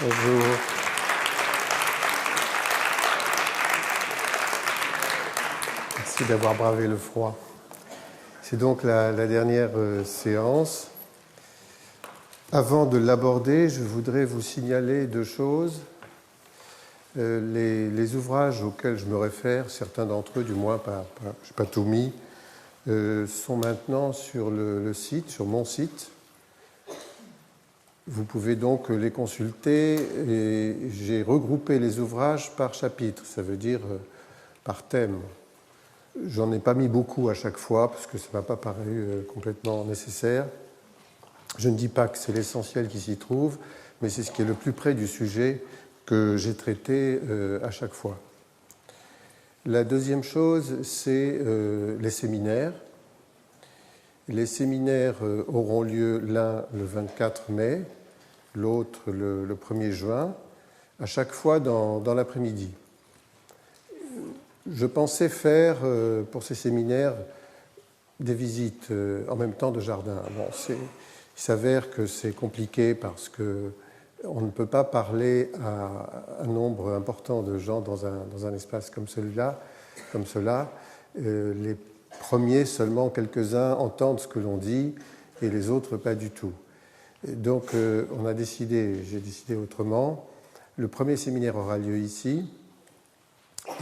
Bonjour. Merci d'avoir bravé le froid. C'est donc la dernière séance. Avant de l'aborder, je voudrais vous signaler deux choses. Les ouvrages auxquels je me réfère, certains d'entre eux, du moins, je n'ai pas tout mis, sont maintenant sur le site, sur mon site. Vous pouvez donc les consulter et j'ai regroupé les ouvrages par chapitre, ça veut dire par thème. J'en ai pas mis beaucoup à chaque fois parce que ça ne m'a pas paru complètement nécessaire. Je ne dis pas que c'est l'essentiel qui s'y trouve, mais c'est ce qui est le plus près du sujet que j'ai traité à chaque fois. La deuxième chose, c'est les séminaires. Les séminaires auront lieu l'un le 24 mai, l'autre le 1er juin, à chaque fois dans l'après-midi. Je pensais faire pour ces séminaires des visites en même temps de jardin. Bon, il s'avère que c'est compliqué parce qu'on ne peut pas parler à un nombre important de gens dans un espace comme cela. Les premiers, seulement quelques-uns, entendent ce que l'on dit et les autres pas du tout. Et donc j'ai décidé autrement. Le premier séminaire aura lieu ici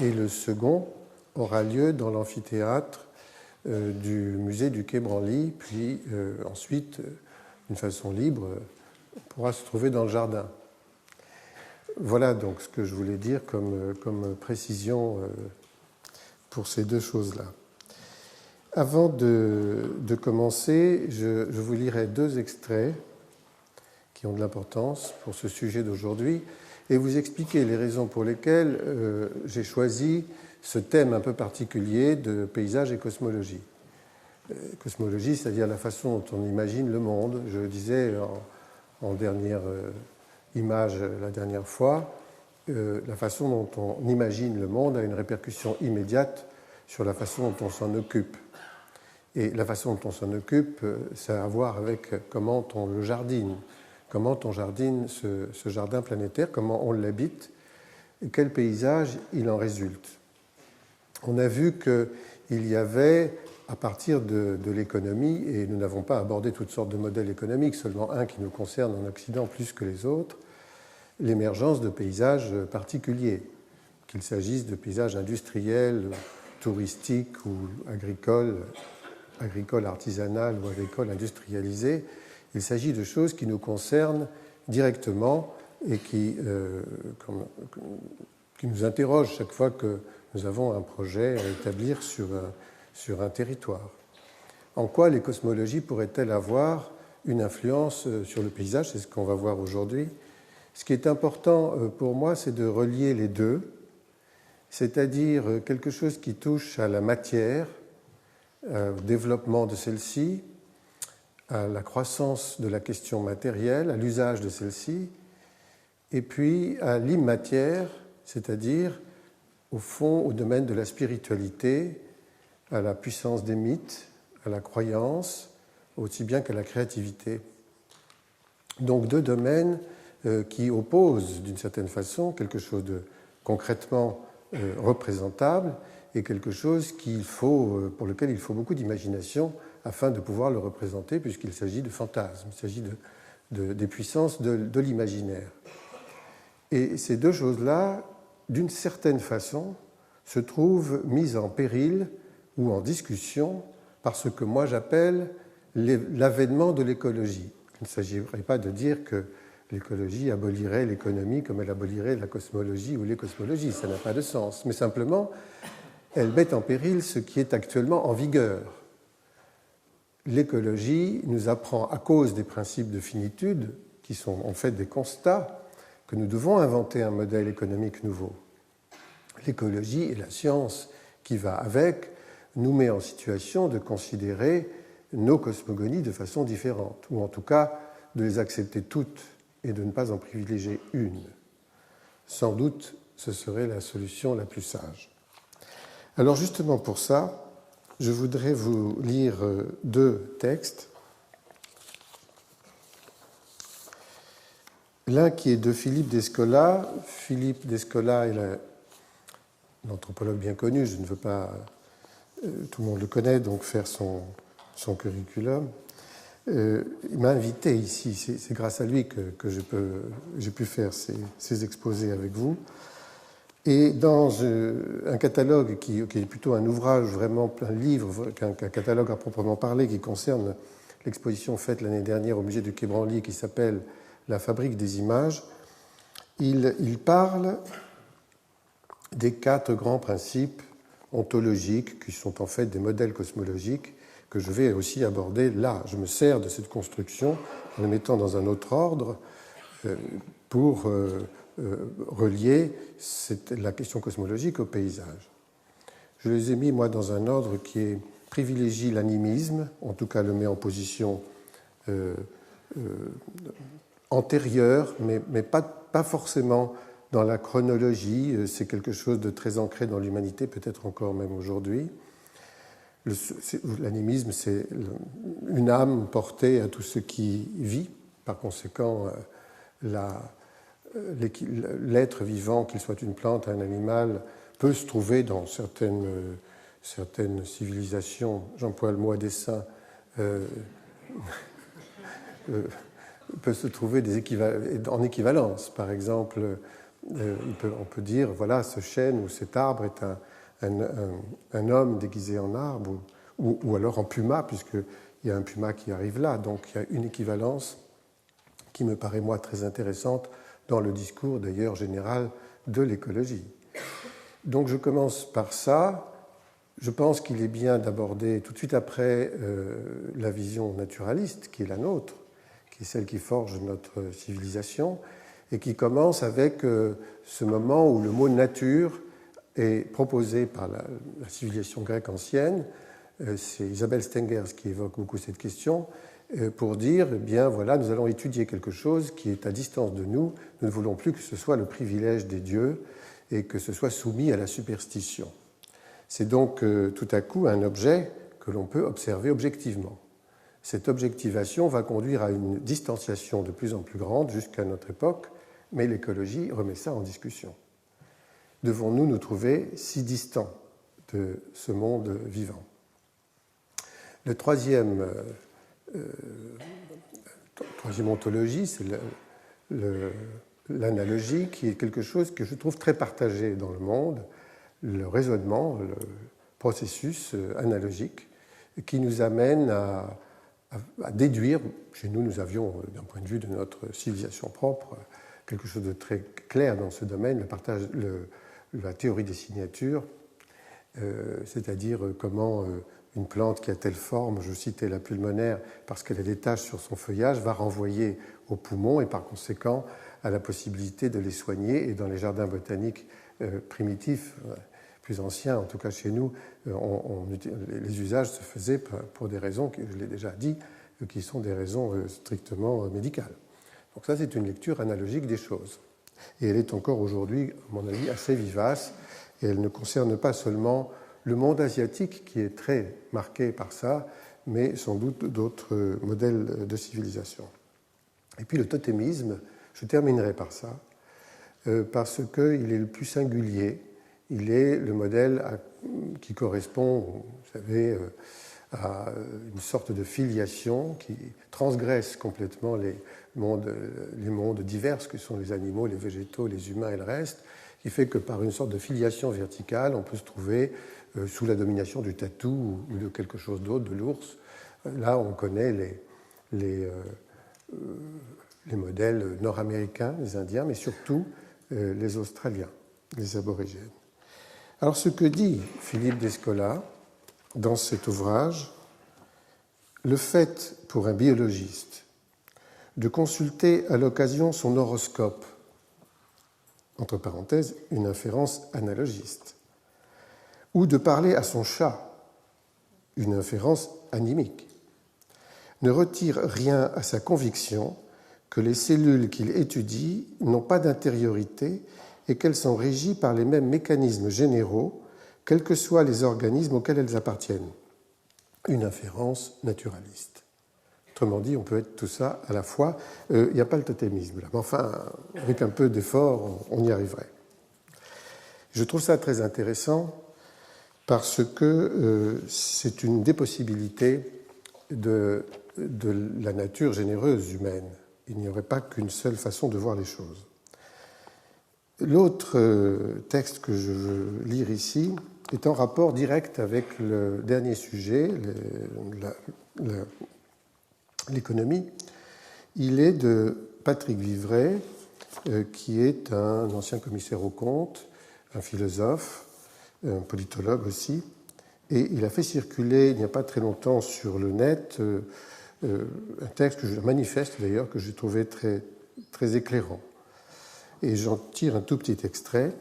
et le second aura lieu dans l'amphithéâtre du musée du Quai Branly, puis ensuite, d'une façon libre, on pourra se trouver dans le jardin. Voilà donc ce que je voulais dire comme précision pour ces deux choses-là. Avant de commencer, je vous lirai deux extraits qui ont de l'importance pour ce sujet d'aujourd'hui et vous expliquer les raisons pour lesquelles j'ai choisi ce thème un peu particulier de paysage et cosmologie. Cosmologie, c'est-à-dire la façon dont on imagine le monde. Je le disais en dernière image la dernière fois, la façon dont on imagine le monde a une répercussion immédiate sur la façon dont on s'en occupe. Et la façon dont on s'en occupe, ça a à voir avec comment on le jardine, comment on jardine ce jardin planétaire, comment on l'habite, et quel paysage il en résulte. On a vu qu'il y avait, à partir de l'économie, et nous n'avons pas abordé toutes sortes de modèles économiques, seulement un qui nous concerne en Occident plus que les autres, l'émergence de paysages particuliers, qu'il s'agisse de paysages industriels, touristiques ou agricoles, artisanales ou agricoles industrialisées. Il s'agit de choses qui nous concernent directement et qui nous interrogent chaque fois que nous avons un projet à établir sur un territoire. En quoi les cosmologies pourraient-elles avoir une influence sur le paysage? C'est ce qu'on va voir aujourd'hui. Ce qui est important pour moi, c'est de relier les deux, c'est-à-dire quelque chose qui touche à la matière, au développement de celle-ci, à la croissance de la question matérielle, à l'usage de celle-ci, et puis à l'immatière, c'est-à-dire au fond au domaine de la spiritualité, à la puissance des mythes, à la croyance, aussi bien qu'à la créativité. Donc deux domaines qui opposent d'une certaine façon quelque chose de concrètement représentable et quelque chose pour lequel il faut beaucoup d'imagination afin de pouvoir le représenter, puisqu'il s'agit de fantasmes, il s'agit des puissances de l'imaginaire. Et ces deux choses-là, d'une certaine façon, se trouvent mises en péril ou en discussion par ce que moi j'appelle l'avènement de l'écologie. Il ne s'agirait pas de dire que l'écologie abolirait l'économie comme elle abolirait la cosmologie ou les cosmologies, ça n'a pas de sens, mais simplement elle met en péril ce qui est actuellement en vigueur. L'écologie nous apprend, à cause des principes de finitude, qui sont en fait des constats, que nous devons inventer un modèle économique nouveau. L'écologie et la science qui va avec nous met en situation de considérer nos cosmogonies de façon différente, ou en tout cas de les accepter toutes et de ne pas en privilégier une. Sans doute, ce serait la solution la plus sage. Alors justement pour ça, je voudrais vous lire deux textes. L'un qui est de Philippe Descola. Philippe Descola est un anthropologue bien connu, je ne veux pas, tout le monde le connaît, donc faire son curriculum. Il m'a invité ici, c'est grâce à lui que j'ai pu faire ces exposés avec vous. Et dans un catalogue qui est plutôt un ouvrage, vraiment un livre, qu'un catalogue à proprement parler, qui concerne l'exposition faite l'année dernière au musée du Quai Branly, qui s'appelle La fabrique des images, il parle des 4 grands principes ontologiques, qui sont en fait des modèles cosmologiques, que je vais aussi aborder là. Je me sers de cette construction en le mettant dans un autre ordre pour relier la question cosmologique au paysage. Je les ai mis, moi, dans un ordre qui privilégie l'animisme, en tout cas le met en position antérieure, mais pas forcément dans la chronologie. C'est quelque chose de très ancré dans l'humanité, peut-être encore même aujourd'hui. L'animisme, c'est une âme portée à tout ce qui vit. Par conséquent, l'être vivant, qu'il soit une plante, un animal, peut se trouver dans certaines civilisations, j'emploie le mot à dessein, peut se trouver en équivalence. Par exemple, on peut dire, voilà, ce chêne ou cet arbre est un homme déguisé en arbre, ou alors en puma, puisqu'il y a un puma qui arrive là. Donc il y a une équivalence qui me paraît, moi, très intéressante dans le discours, d'ailleurs, général de l'écologie. Donc je commence par ça. Je pense qu'il est bien d'aborder tout de suite après la vision naturaliste, qui est la nôtre, qui est celle qui forge notre civilisation, et qui commence avec ce moment où le mot nature est proposé par la civilisation grecque ancienne. C'est Isabelle Stengers qui évoque beaucoup cette question, pour dire, eh bien voilà, nous allons étudier quelque chose qui est à distance de nous. Nous ne voulons plus que ce soit le privilège des dieux et que ce soit soumis à la superstition. C'est donc tout à coup un objet que l'on peut observer objectivement. Cette objectivation va conduire à une distanciation de plus en plus grande jusqu'à notre époque, mais l'écologie remet ça en discussion. Devons-nous nous trouver si distants de ce monde vivant? Le troisième ontologie, c'est l'analogie, qui est quelque chose que je trouve très partagé dans le monde, le raisonnement, le processus analogique, qui nous amène à déduire. Chez nous, nous avions, d'un point de vue de notre civilisation propre, quelque chose de très clair dans ce domaine, la théorie des signatures, c'est-à-dire comment une plante qui a telle forme, je citais la pulmonaire, parce qu'elle a des taches sur son feuillage, va renvoyer aux poumons et par conséquent à la possibilité de les soigner. Et dans les jardins botaniques primitifs, plus anciens, en tout cas chez nous, les usages se faisaient pour des raisons, que je l'ai déjà dit, qui sont des raisons strictement médicales. Donc ça, c'est une lecture analogique des choses. Et elle est encore aujourd'hui, à mon avis, assez vivace, et elle ne concerne pas seulement le monde asiatique, qui est très marqué par ça, mais sans doute d'autres modèles de civilisation. Et puis le totémisme, je terminerai par ça, parce qu'il est le plus singulier. Il est le modèle qui correspond, vous savez, à une sorte de filiation qui transgresse complètement les mondes divers que sont les animaux, les végétaux, les humains et le reste, qui fait que par une sorte de filiation verticale, on peut se trouver sous la domination du tatou ou de quelque chose d'autre, de l'ours. Là, on connaît les modèles nord-américains, les Indiens, mais surtout les Australiens, les aborigènes. Alors, ce que dit Philippe Descola dans cet ouvrage, le fait pour un biologiste de consulter à l'occasion son horoscope, entre parenthèses, une inférence analogiste, ou de parler à son chat, une inférence animique, ne retire rien à sa conviction que les cellules qu'il étudie n'ont pas d'intériorité et qu'elles sont régies par les mêmes mécanismes généraux, quels que soient les organismes auxquels elles appartiennent. Une inférence naturaliste. Autrement dit, on peut être tout ça à la fois. Il n'y a pas le totémisme là, mais enfin, avec un peu d'effort, on y arriverait. Je trouve ça très intéressant parce que c'est une des possibilités de la nature généreuse humaine. Il n'y aurait pas qu'une seule façon de voir les choses. L'autre texte que je veux lire ici est en rapport direct avec le dernier sujet, l'économie. Il est de Patrick Vivray, qui est un ancien commissaire aux comptes, un philosophe, un politologue aussi, et il a fait circuler il n'y a pas très longtemps sur le net un texte, un manifeste d'ailleurs, que j'ai trouvé très, très éclairant. Et j'en tire un tout petit extrait,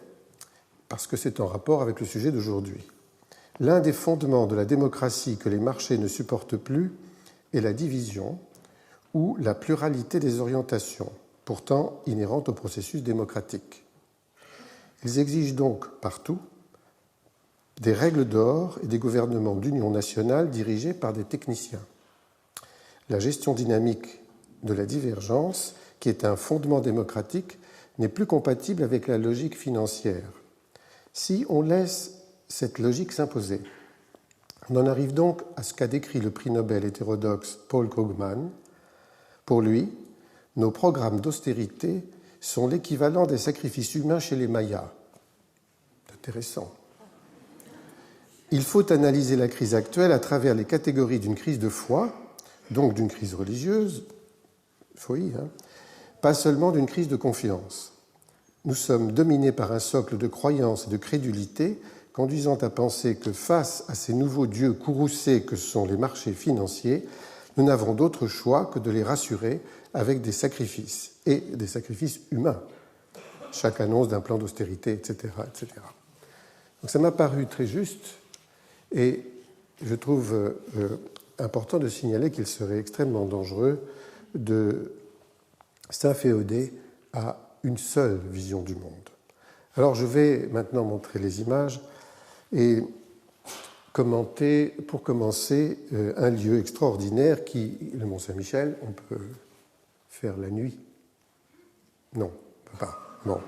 parce que c'est en rapport avec le sujet d'aujourd'hui. L'un des fondements de la démocratie que les marchés ne supportent plus est la division ou la pluralité des orientations, pourtant inhérentes au processus démocratique. Ils exigent donc partout des règles d'or et des gouvernements d'union nationale dirigés par des techniciens. La gestion dynamique de la divergence, qui est un fondement démocratique, n'est plus compatible avec la logique financière. Si on laisse cette logique s'imposer, on en arrive donc à ce qu'a décrit le prix Nobel hétérodoxe Paul Krugman. Pour lui, nos programmes d'austérité sont l'équivalent des sacrifices humains chez les Mayas. C'est intéressant. Il faut analyser la crise actuelle à travers les catégories d'une crise de foi, donc d'une crise religieuse, pas seulement d'une crise de confiance. Nous sommes dominés par un socle de croyance et de crédulité conduisant à penser que face à ces nouveaux dieux courroucés que sont les marchés financiers, nous n'avons d'autre choix que de les rassurer avec des sacrifices, et des sacrifices humains. Chaque annonce d'un plan d'austérité, etc., etc. Donc ça m'a paru très juste, et je trouve important de signaler qu'il serait extrêmement dangereux de s'inféoder à une seule vision du monde. Alors je vais maintenant montrer les images et commenter, pour commencer, un lieu extraordinaire qui, le Mont-Saint-Michel, on peut faire la nuit. Non, on ne peut pas. Bon.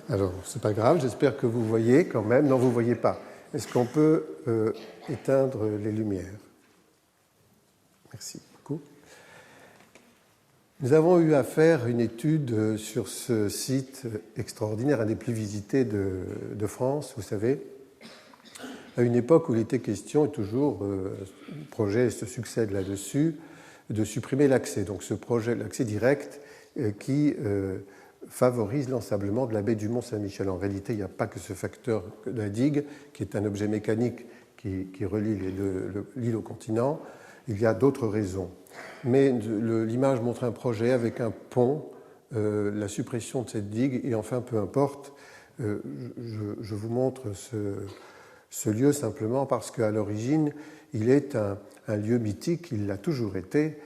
Alors, c'est pas grave, j'espère que vous voyez quand même. Non, vous ne voyez pas. Est-ce qu'on peut éteindre les lumières? Merci beaucoup. Nous avons eu à faire une étude sur ce site extraordinaire, un des plus visités de France, vous savez, à une époque où il était question, et toujours le projet se succède là-dessus, de supprimer l'accès. Donc ce projet, l'accès direct, qui favorise l'ensablement de la baie du Mont-Saint-Michel. En réalité, il n'y a pas que ce facteur de la digue, qui est un objet mécanique qui relie l'île au continent. Il y a d'autres raisons. Mais l'image montre un projet avec un pont, la suppression de cette digue, et enfin, peu importe, je vous montre ce lieu simplement parce qu'à l'origine, il est un lieu mythique, il l'a toujours été,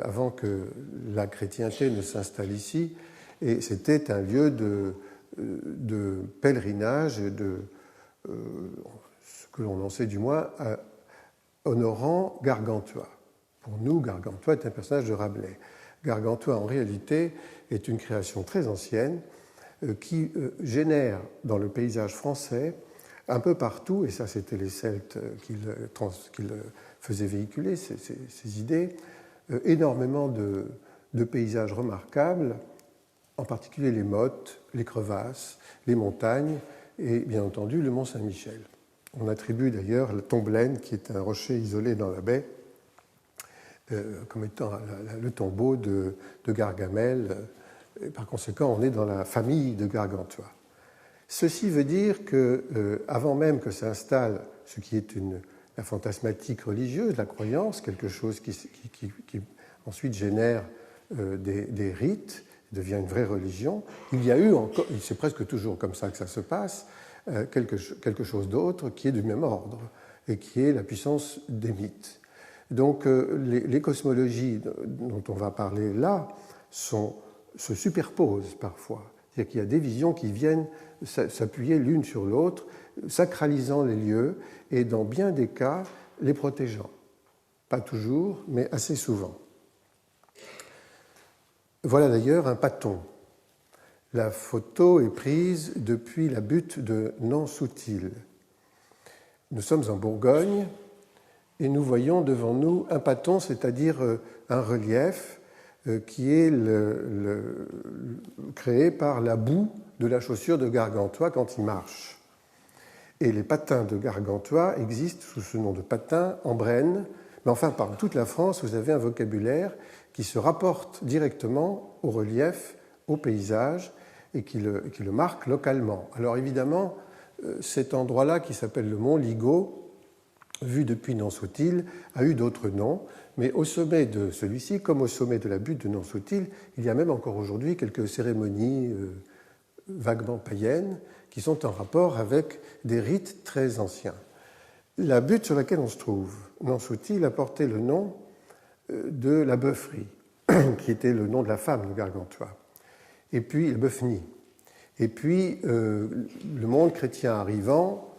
avant que la chrétienté ne s'installe ici, et c'était un lieu de pèlerinage, ce que l'on en sait du moins, honorant Gargantua. Pour nous, Gargantua est un personnage de Rabelais. Gargantua, en réalité, est une création très ancienne qui génère dans le paysage français, un peu partout, et ça c'était les Celtes qui le faisaient véhiculer, ces idées, énormément de paysages remarquables, en particulier les mottes, les crevasses, les montagnes et bien entendu le Mont-Saint-Michel. On attribue d'ailleurs la Tomblaine, qui est un rocher isolé dans la baie, comme étant le tombeau de Gargamel. Par conséquent, on est dans la famille de Gargantua. Ceci veut dire que, avant même que s'installe ce qui est la fantasmatique religieuse, la croyance, quelque chose qui ensuite génère des rites, devient une vraie religion, il y a eu encore, et c'est presque toujours comme ça que ça se passe, quelque chose d'autre qui est du même ordre, et qui est la puissance des mythes. Donc les cosmologies dont on va parler là se superposent parfois. C'est-à-dire qu'il y a des visions qui viennent s'appuyer l'une sur l'autre, sacralisant les lieux et dans bien des cas les protégeant. Pas toujours, mais assez souvent. Voilà d'ailleurs un paton. La photo est prise depuis la butte de Nansoutil. Nous sommes en Bourgogne et nous voyons devant nous un paton, c'est-à-dire un relief qui est créé par la boue de la chaussure de Gargantua quand il marche. Et les patins de Gargantua existent sous ce nom de patins en Brenne, mais enfin par toute la France, vous avez un vocabulaire qui se rapporte directement au relief, au paysage, et qui le marque localement. Alors évidemment, cet endroit-là, qui s'appelle le mont Ligo, vu depuis Nansoutil, a eu d'autres noms, mais au sommet de celui-ci, comme au sommet de la butte de Nansoutil, il y a même encore aujourd'hui quelques cérémonies vaguement païennes qui sont en rapport avec des rites très anciens. La butte sur laquelle on se trouve, Nansoutil, a porté le nom de la Bœufferie, qui était le nom de la femme de Gargantua, et puis la Bœufnie. Et puis, le monde chrétien arrivant,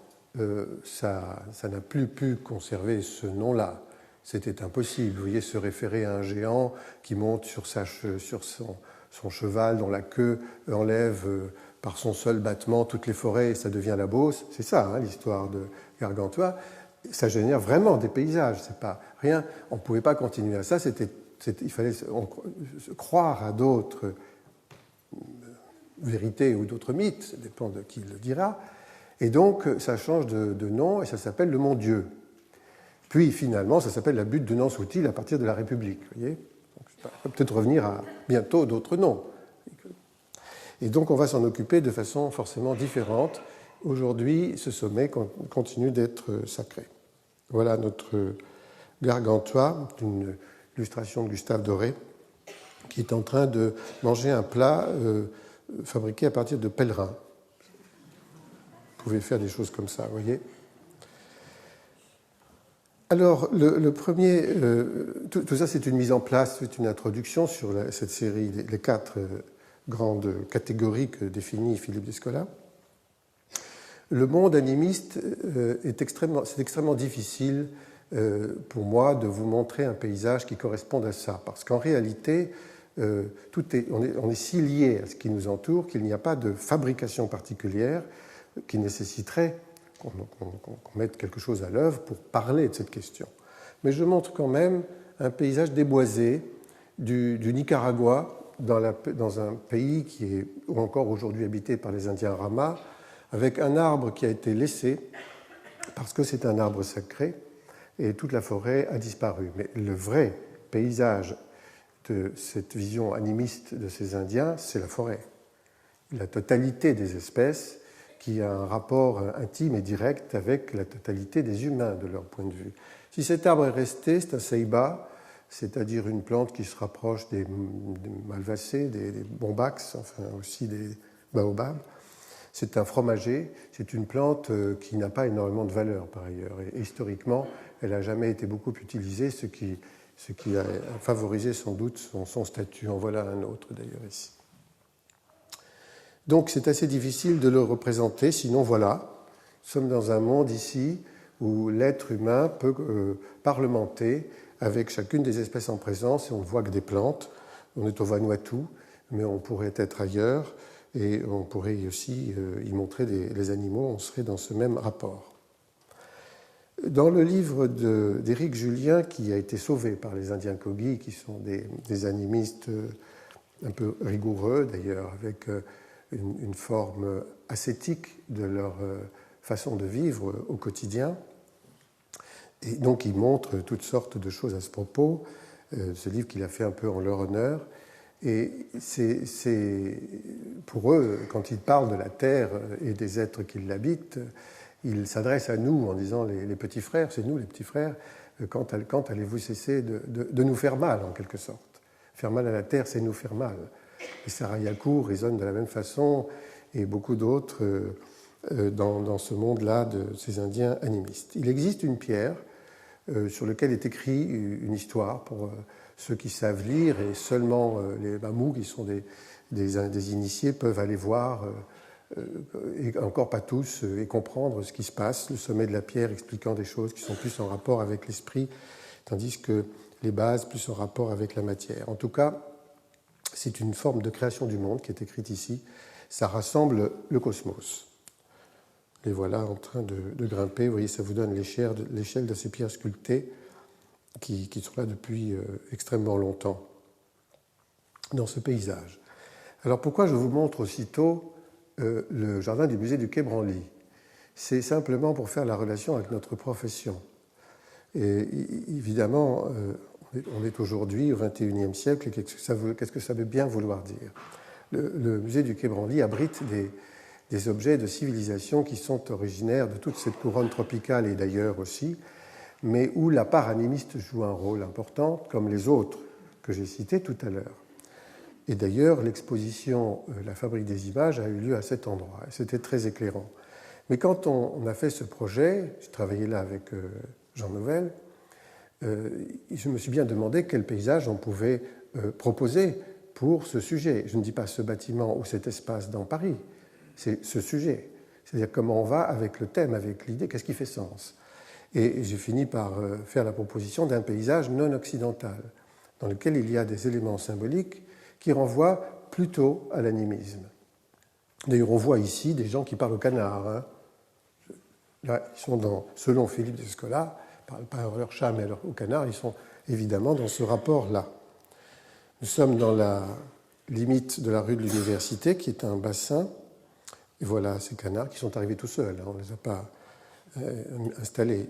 ça n'a plus pu conserver ce nom-là. C'était impossible. Vous voyez, se référer à un géant qui monte sur son cheval, dont la queue enlève par son seul battement toutes les forêts et ça devient la Beauce. C'est ça, hein, l'histoire de Gargantua. Ça génère vraiment des paysages. C'est pas rien. On ne pouvait pas continuer à ça. Il fallait croire à d'autres vérités ou d'autres mythes, ça dépend de qui le dira. Et donc, ça change de nom et ça s'appelle le Mont Dieu. Puis, finalement, ça s'appelle la butte de Nansoutil à partir de la République. Vous voyez, donc, ça va peut-être revenir à bientôt d'autres noms. Et donc, on va s'en occuper de façon forcément différente. Aujourd'hui, ce sommet continue d'être sacré. Voilà notre Gargantua, une illustration de Gustave Doré, qui est en train de manger un plat fabriqué à partir de pèlerins. Vous pouvez faire des choses comme ça, vous voyez. Alors, le premier, tout ça, c'est une mise en place, c'est une introduction sur cette série, les 4 grandes catégories que définit Philippe Descola. Le monde animiste, c'est extrêmement difficile pour moi de vous montrer un paysage qui corresponde à ça, parce qu'en réalité, on est si lié à ce qui nous entoure qu'il n'y a pas de fabrication particulière qui nécessiterait qu'on mette quelque chose à l'œuvre pour parler de cette question. Mais je montre quand même un paysage déboisé du Nicaragua, dans un pays qui est encore aujourd'hui habité par les Indiens Rama, avec un arbre qui a été laissé parce que c'est un arbre sacré et toute la forêt a disparu. Mais le vrai paysage de cette vision animiste de ces Indiens, c'est la forêt. La totalité des espèces qui a un rapport intime et direct avec la totalité des humains de leur point de vue. Si cet arbre est resté, c'est un ceiba, c'est-à-dire une plante qui se rapproche des malvacées, des bombax, enfin aussi des baobabs. C'est un fromager, c'est une plante qui n'a pas énormément de valeur par ailleurs. Et historiquement, elle n'a jamais été beaucoup utilisée, ce qui a favorisé sans doute son statut. En voilà un autre d'ailleurs ici. Donc c'est assez difficile de le représenter, sinon voilà, nous sommes dans un monde ici où l'être humain peut parlementer avec chacune des espèces en présence et on ne voit que des plantes. On est au Vanuatu, mais on pourrait être ailleurs et on pourrait aussi y montrer les animaux, on serait dans ce même rapport. Dans le livre d'Éric Julien, qui a été sauvé par les Indiens Kogi, qui sont des animistes un peu rigoureux d'ailleurs, avec une forme ascétique de leur façon de vivre au quotidien. Et donc, il montre toutes sortes de choses à ce propos, ce livre qu'il a fait un peu en leur honneur. Et c'est pour eux, quand ils parlent de la Terre et des êtres qui l'habitent, ils s'adressent à nous en disant les petits frères, c'est nous les petits frères, quand allez-vous cesser de nous faire mal, en quelque sorte. Faire mal à la Terre, c'est nous faire mal. Et Sarayaku résonne de la même façon, et beaucoup d'autres dans ce monde-là de ces Indiens animistes. Il existe une pierre sur laquelle est écrite une histoire pour ceux qui savent lire, et seulement les mamous, qui sont des initiés, peuvent aller voir, et encore pas tous, et comprendre ce qui se passe. Le sommet de la pierre expliquant des choses qui sont plus en rapport avec l'esprit, tandis que les bases plus en rapport avec la matière. En tout cas, c'est une forme de création du monde qui est écrite ici. Ça rassemble le cosmos. Les voilà en train de grimper. Vous voyez, ça vous donne l'échelle de ces pierres sculptées qui sont là depuis extrêmement longtemps dans ce paysage. Alors pourquoi je vous montre aussitôt le jardin du musée du Quai Branly? C'est simplement pour faire la relation avec notre profession. Et évidemment, on est aujourd'hui au XXIe siècle. Qu'est-ce que ça veut bien vouloir dire? Le musée du Quai Branly abrite des objets de civilisation qui sont originaires de toute cette couronne tropicale et d'ailleurs aussi, mais où la part animiste joue un rôle important, comme les autres que j'ai cités tout à l'heure. Et d'ailleurs, l'exposition La Fabrique des images a eu lieu à cet endroit. C'était très éclairant. Mais quand on a fait ce projet, j'ai travaillé là avec Jean Nouvel, je me suis bien demandé quel paysage on pouvait proposer pour ce sujet. Je ne dis pas ce bâtiment ou cet espace dans Paris, c'est ce sujet. C'est-à-dire comment on va avec le thème, avec l'idée, qu'est-ce qui fait sens. Et j'ai fini par faire la proposition d'un paysage non occidental, dans lequel il y a des éléments symboliques qui renvoient plutôt à l'animisme. D'ailleurs, on voit ici des gens qui parlent au canard. Hein. Là, ils sont selon Philippe Descola, ils ne parlent pas à leur chat, mais au canard, ils sont évidemment dans ce rapport-là. Nous sommes dans la limite de la rue de l'Université, qui est un bassin. Et voilà ces canards qui sont arrivés tout seuls. Hein, on ne les a pas installés.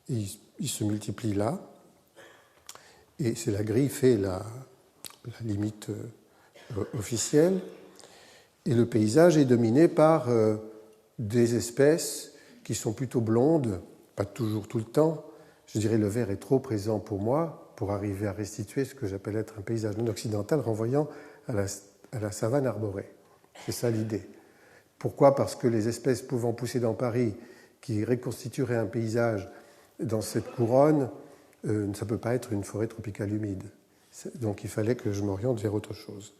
Et ils se multiplient là. Et c'est la grille fait la limite officielle. Et le paysage est dominé par des espèces qui sont plutôt blondes, pas toujours tout le temps. Je dirais le vert est trop présent pour moi pour arriver à restituer ce que j'appelle être un paysage non occidental renvoyant à la savane arborée. C'est ça l'idée. Pourquoi? Parce que les espèces pouvant pousser dans Paris, qui reconstitueraient un paysage dans cette couronne, ça ne peut pas être une forêt tropicale humide. Donc il fallait que je m'oriente vers autre chose.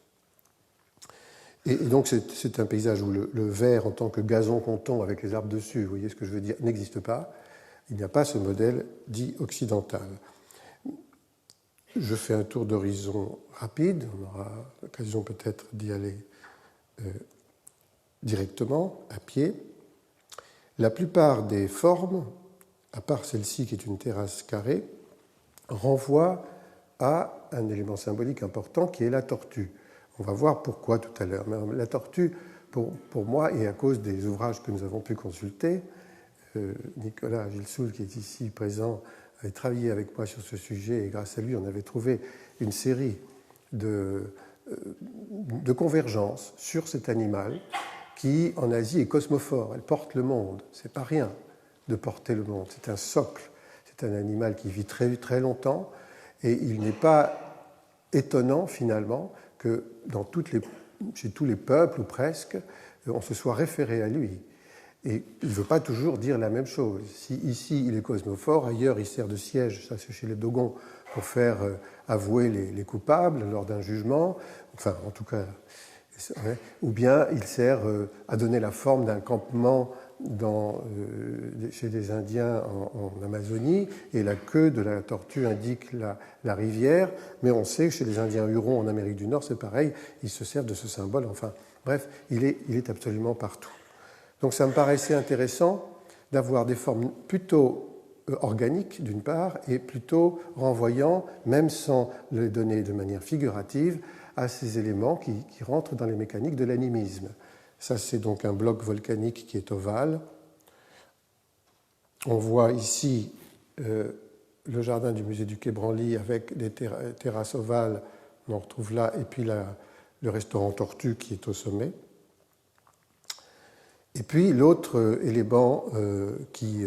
Et donc c'est un paysage où le vert en tant que gazon qu'on tond avec les arbres dessus, vous voyez ce que je veux dire, n'existe pas. Il n'y a pas ce modèle dit occidental. Je fais un tour d'horizon rapide, on aura l'occasion peut-être d'y aller directement, à pied. La plupart des formes, à part celle-ci qui est une terrasse carrée, renvoient à un élément symbolique important qui est la tortue. On va voir pourquoi tout à l'heure. Mais la tortue, pour moi, et à cause des ouvrages que nous avons pu consulter, Nicolas Gilsoul, qui est ici présent, avait travaillé avec moi sur ce sujet, et grâce à lui, on avait trouvé une série de convergences sur cet animal qui, en Asie, est cosmophore. Elle porte le monde. C'est pas rien de porter le monde. C'est un socle. C'est un animal qui vit très, très longtemps, et il n'est pas étonnant, finalement, que chez tous les peuples, ou presque, on se soit référé à lui. Et il ne veut pas toujours dire la même chose. Si ici il est cosmophore, ailleurs il sert de siège, ça c'est chez les Dogons, pour faire avouer les coupables lors d'un jugement, enfin en tout cas, ou bien il sert à donner la forme d'un campement chez les Indiens en Amazonie, et la queue de la tortue indique la rivière, mais on sait que chez les Indiens Hurons en Amérique du Nord, c'est pareil, ils se servent de ce symbole, enfin bref, il est absolument partout. Donc ça me paraissait intéressant d'avoir des formes plutôt organiques d'une part, et plutôt renvoyant, même sans les donner de manière figurative, à ces éléments qui rentrent dans les mécaniques de l'animisme. Ça, c'est donc un bloc volcanique qui est ovale. On voit ici le jardin du musée du Quai Branly avec des terrasses ovales, on en retrouve là, et puis le restaurant Tortue qui est au sommet. Et puis l'autre élément qui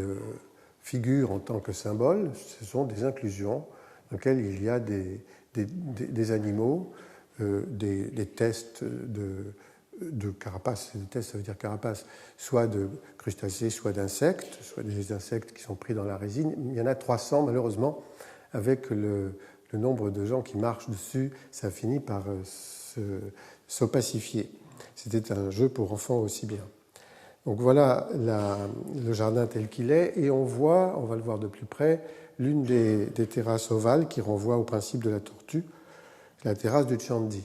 figure en tant que symbole, ce sont des inclusions dans lesquelles il y a des animaux, des tests de carapace. Des tests, ça veut dire carapace, soit de crustacés, soit d'insectes, soit des insectes qui sont pris dans la résine. Il y en a 300 malheureusement. Avec le nombre de gens qui marchent dessus, ça finit par s'opacifier. C'était un jeu pour enfants aussi bien. Donc voilà le jardin tel qu'il est, et on va le voir de plus près, l'une des terrasses ovales qui renvoie au principe de la tortue, la terrasse du Chandi.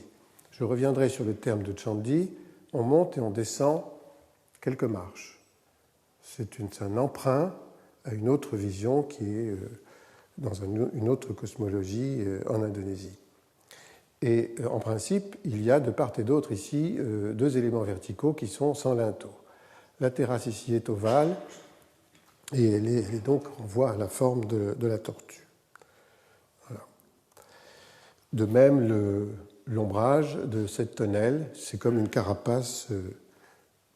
Je reviendrai sur le terme de Chandi. On monte et on descend quelques marches. C'est un emprunt à une autre vision qui est dans une autre cosmologie en Indonésie. Et en principe, il y a de part et d'autre ici deux éléments verticaux qui sont sans linteau. La terrasse ici est ovale et elle est donc renvoie à la forme de la tortue. Voilà. De même, l'ombrage de cette tonnelle, c'est comme une carapace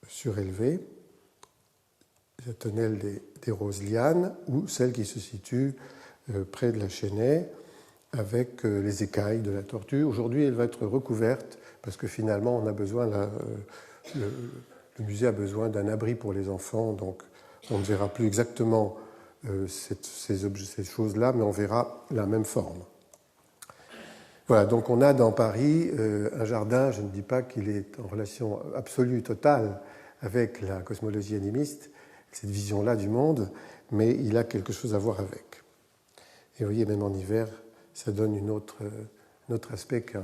surélevée. La tonnelle des roses lianes ou celle qui se situe près de la Chênaie avec les écailles de la tortue. Aujourd'hui, elle va être recouverte parce que finalement, on a besoin, le musée a besoin d'un abri pour les enfants, donc on ne verra plus exactement ces choses-là, mais on verra la même forme. Voilà, donc on a dans Paris un jardin, je ne dis pas qu'il est en relation absolue, totale avec la cosmologie animiste, cette vision-là du monde, mais il a quelque chose à voir avec. Et vous voyez, même en hiver, ça donne un autre aspect qu'un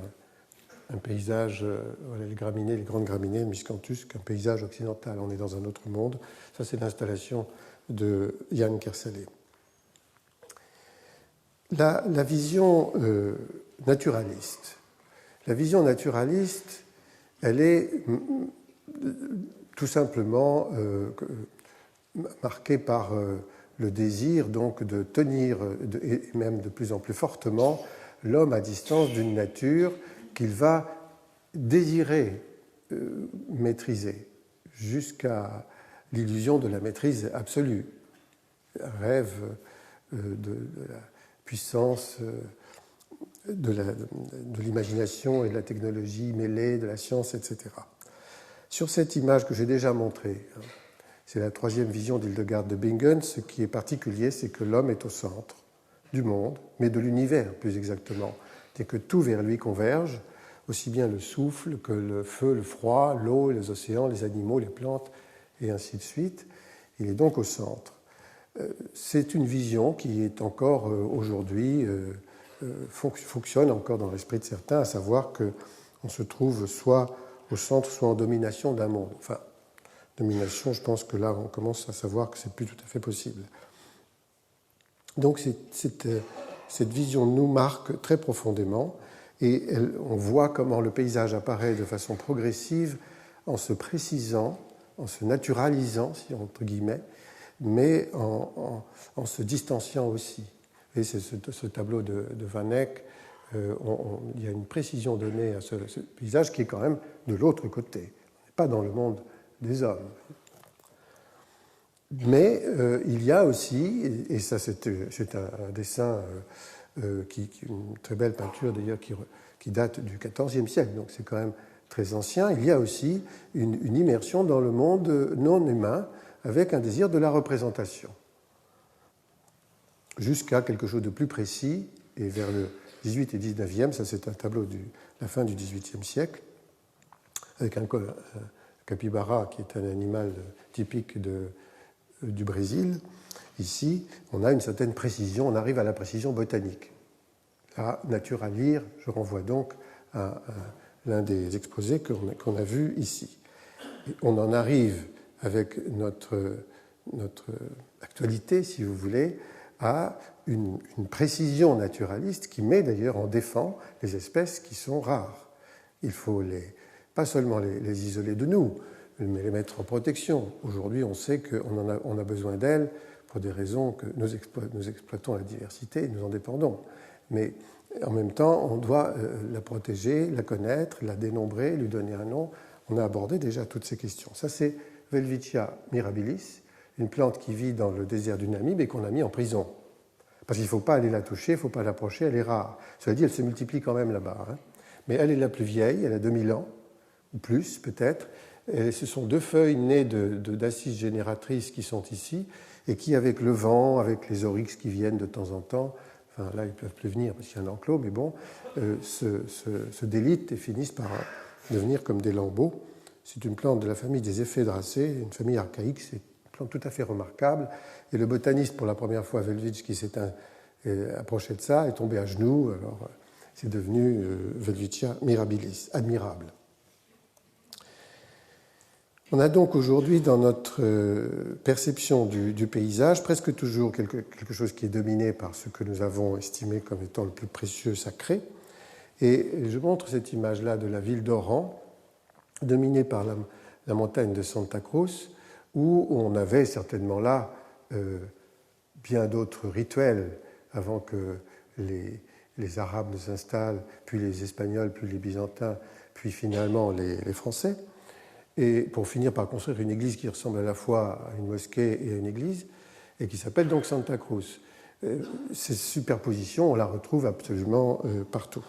paysage, voilà, les graminées, les grandes graminées, le miscanthus, qu'un paysage occidental. On est dans un autre monde. Ça, c'est l'installation de Jan Kersalé. La vision naturaliste. La vision naturaliste, elle est tout simplement marquée par le désir donc de tenir, et même de plus en plus fortement, l'homme à distance d'une nature qu'il va désirer maîtriser jusqu'à l'illusion de la maîtrise absolue. Un rêve de la puissance de l'imagination et de la technologie mêlée, de la science, etc. Sur cette image que j'ai déjà montrée, c'est la troisième vision d'Hildegard de Bingen. Ce qui est particulier, c'est que l'homme est au centre du monde, mais de l'univers plus exactement. C'est que tout vers lui converge, aussi bien le souffle que le feu, le froid, l'eau, les océans, les animaux, les plantes, et ainsi de suite. Il est donc au centre. C'est une vision qui est encore aujourd'hui, fonctionne encore dans l'esprit de certains, à savoir qu'on se trouve soit au centre, soit en domination d'un monde. Enfin, domination, je pense que là, on commence à savoir que c'est plus tout à fait possible. Donc, cette vision nous marque très profondément et on voit comment le paysage apparaît de façon progressive en se précisant, en se naturalisant, si entre guillemets, mais en se distanciant aussi. Et c'est ce tableau de Van Eyck, il y a une précision donnée à ce paysage qui est quand même de l'autre côté. On n'est pas dans le monde des hommes. Mais il y a aussi, et ça c'est un dessin, une très belle peinture d'ailleurs qui date du XIVe siècle, donc c'est quand même très ancien, il y a aussi une immersion dans le monde non humain avec un désir de la représentation, jusqu'à quelque chose de plus précis, et vers le 18 et 19e, ça c'est un tableau de la fin du XVIIIe siècle, avec un capybara qui est un animal typique du Brésil. Ici, on a une certaine précision, on arrive à la précision botanique. À Nature à lire, je renvoie donc à l'un des exposés qu'on a vu ici. Et on en arrive avec notre actualité, si vous voulez, à une précision naturaliste qui met d'ailleurs en défense les espèces qui sont rares. Il faut pas seulement les isoler de nous, mais les mettre en protection. Aujourd'hui, on sait qu'on a besoin d'elles pour des raisons que nous exploitons la diversité et nous en dépendons. Mais en même temps, on doit la protéger, la connaître, la dénombrer, lui donner un nom. On a abordé déjà toutes ces questions. Ça, c'est Welwitschia mirabilis, une plante qui vit dans le désert du Namib et qu'on a mis en prison. Parce qu'il ne faut pas aller la toucher, il ne faut pas l'approcher, elle est rare. Cela dit, elle se multiplie quand même là-bas. Mais elle est la plus vieille, elle a 2000 ans, ou plus peut-être. Et ce sont deux feuilles nées d'assises génératrices qui sont ici, et qui, avec le vent, avec les oryx qui viennent de temps en temps, enfin là ils ne peuvent plus venir parce qu'il y a un enclos, mais bon, se délitent et finissent par devenir comme des lambeaux. C'est une plante de la famille des Ephedracées, une famille archaïque, c'est une plante tout à fait remarquable. Et le botaniste, pour la première fois, Welwitsch, qui s'est approché de ça, est tombé à genoux. Alors, c'est devenu Velvicia Mirabilis, admirable. On a donc aujourd'hui dans notre perception du paysage presque toujours quelque chose qui est dominé par ce que nous avons estimé comme étant le plus précieux, sacré. Et je montre cette image-là de la ville d'Oran, dominée par la montagne de Santa Cruz, où on avait certainement là bien d'autres rituels avant que les Arabes ne s'installent, puis les Espagnols, puis les Byzantins, puis finalement les Français, et pour finir par construire une église qui ressemble à la fois à une mosquée et à une église, et qui s'appelle donc Santa Cruz. Cette superposition, on la retrouve absolument partout.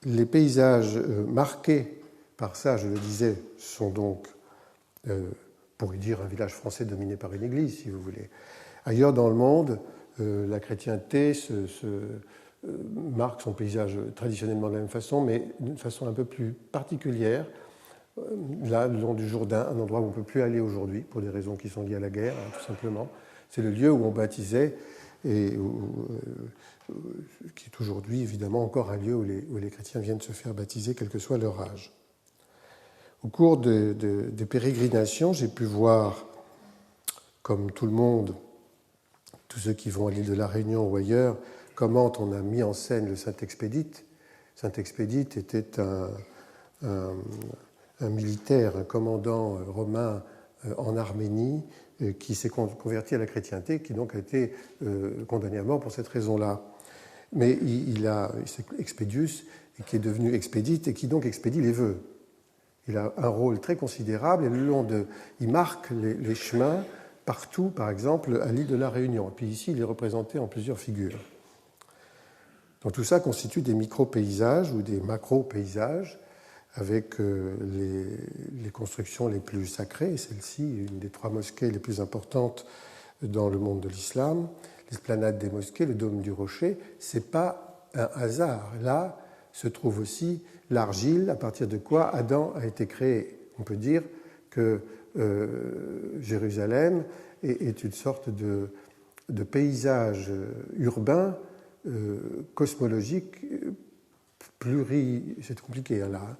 Les paysages marqués par ça, je le disais, sont donc, pour y dire, un village français dominé par une église, si vous voulez. Ailleurs dans le monde, la chrétienté marque son paysage traditionnellement de la même façon, mais d'une façon un peu plus particulière. Là, le long du Jourdain, un endroit où on ne peut plus aller aujourd'hui, pour des raisons qui sont liées à la guerre, hein, tout simplement. C'est le lieu où on baptisait, et qui est aujourd'hui évidemment encore un lieu où les chrétiens viennent se faire baptiser, quel que soit leur âge. Au cours des pérégrinations, j'ai pu voir, comme tout le monde, tous ceux qui vont à l'île de la Réunion ou ailleurs, comment on a mis en scène le Saint-Expédite. Saint-Expédite était un militaire, un commandant romain en Arménie qui s'est converti à la chrétienté, qui donc a été condamné à mort pour cette raison-là. Mais c'est Expédius, qui est devenu Expédite et qui donc expédie les vœux. Il a un rôle très considérable et il marque les chemins partout, par exemple, à l'île de la Réunion. Et puis ici, il est représenté en plusieurs figures. Donc tout ça constitue des micro-paysages ou des macro-paysages avec les constructions les plus sacrées. Celle-ci, une des 3 mosquées les plus importantes dans le monde de l'islam. L'esplanade des mosquées, le dôme du rocher, ce n'est pas un hasard. Là se trouve aussi l'argile, à partir de quoi Adam a été créé. On peut dire que Jérusalem est une sorte de paysage urbain, cosmologique, c'est compliqué hein, là,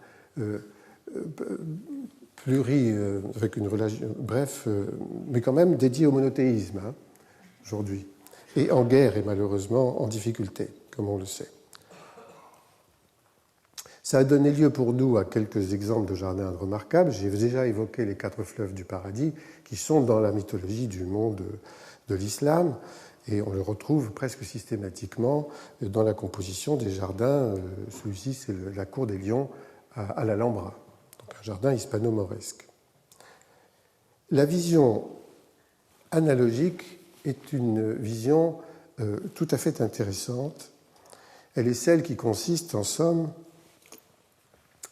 avec une relation, bref, mais quand même dédié au monothéisme hein, aujourd'hui, et en guerre et malheureusement en difficulté, comme on le sait. Ça a donné lieu pour nous à quelques exemples de jardins remarquables. J'ai déjà évoqué les 4 fleuves du paradis qui sont dans la mythologie du monde de l'islam et on le retrouve presque systématiquement dans la composition des jardins. Celui-ci, c'est la cour des lions à l'Alhambra, donc un jardin hispano-mauresque. La vision analogique est une vision tout à fait intéressante. Elle est celle qui consiste, en somme,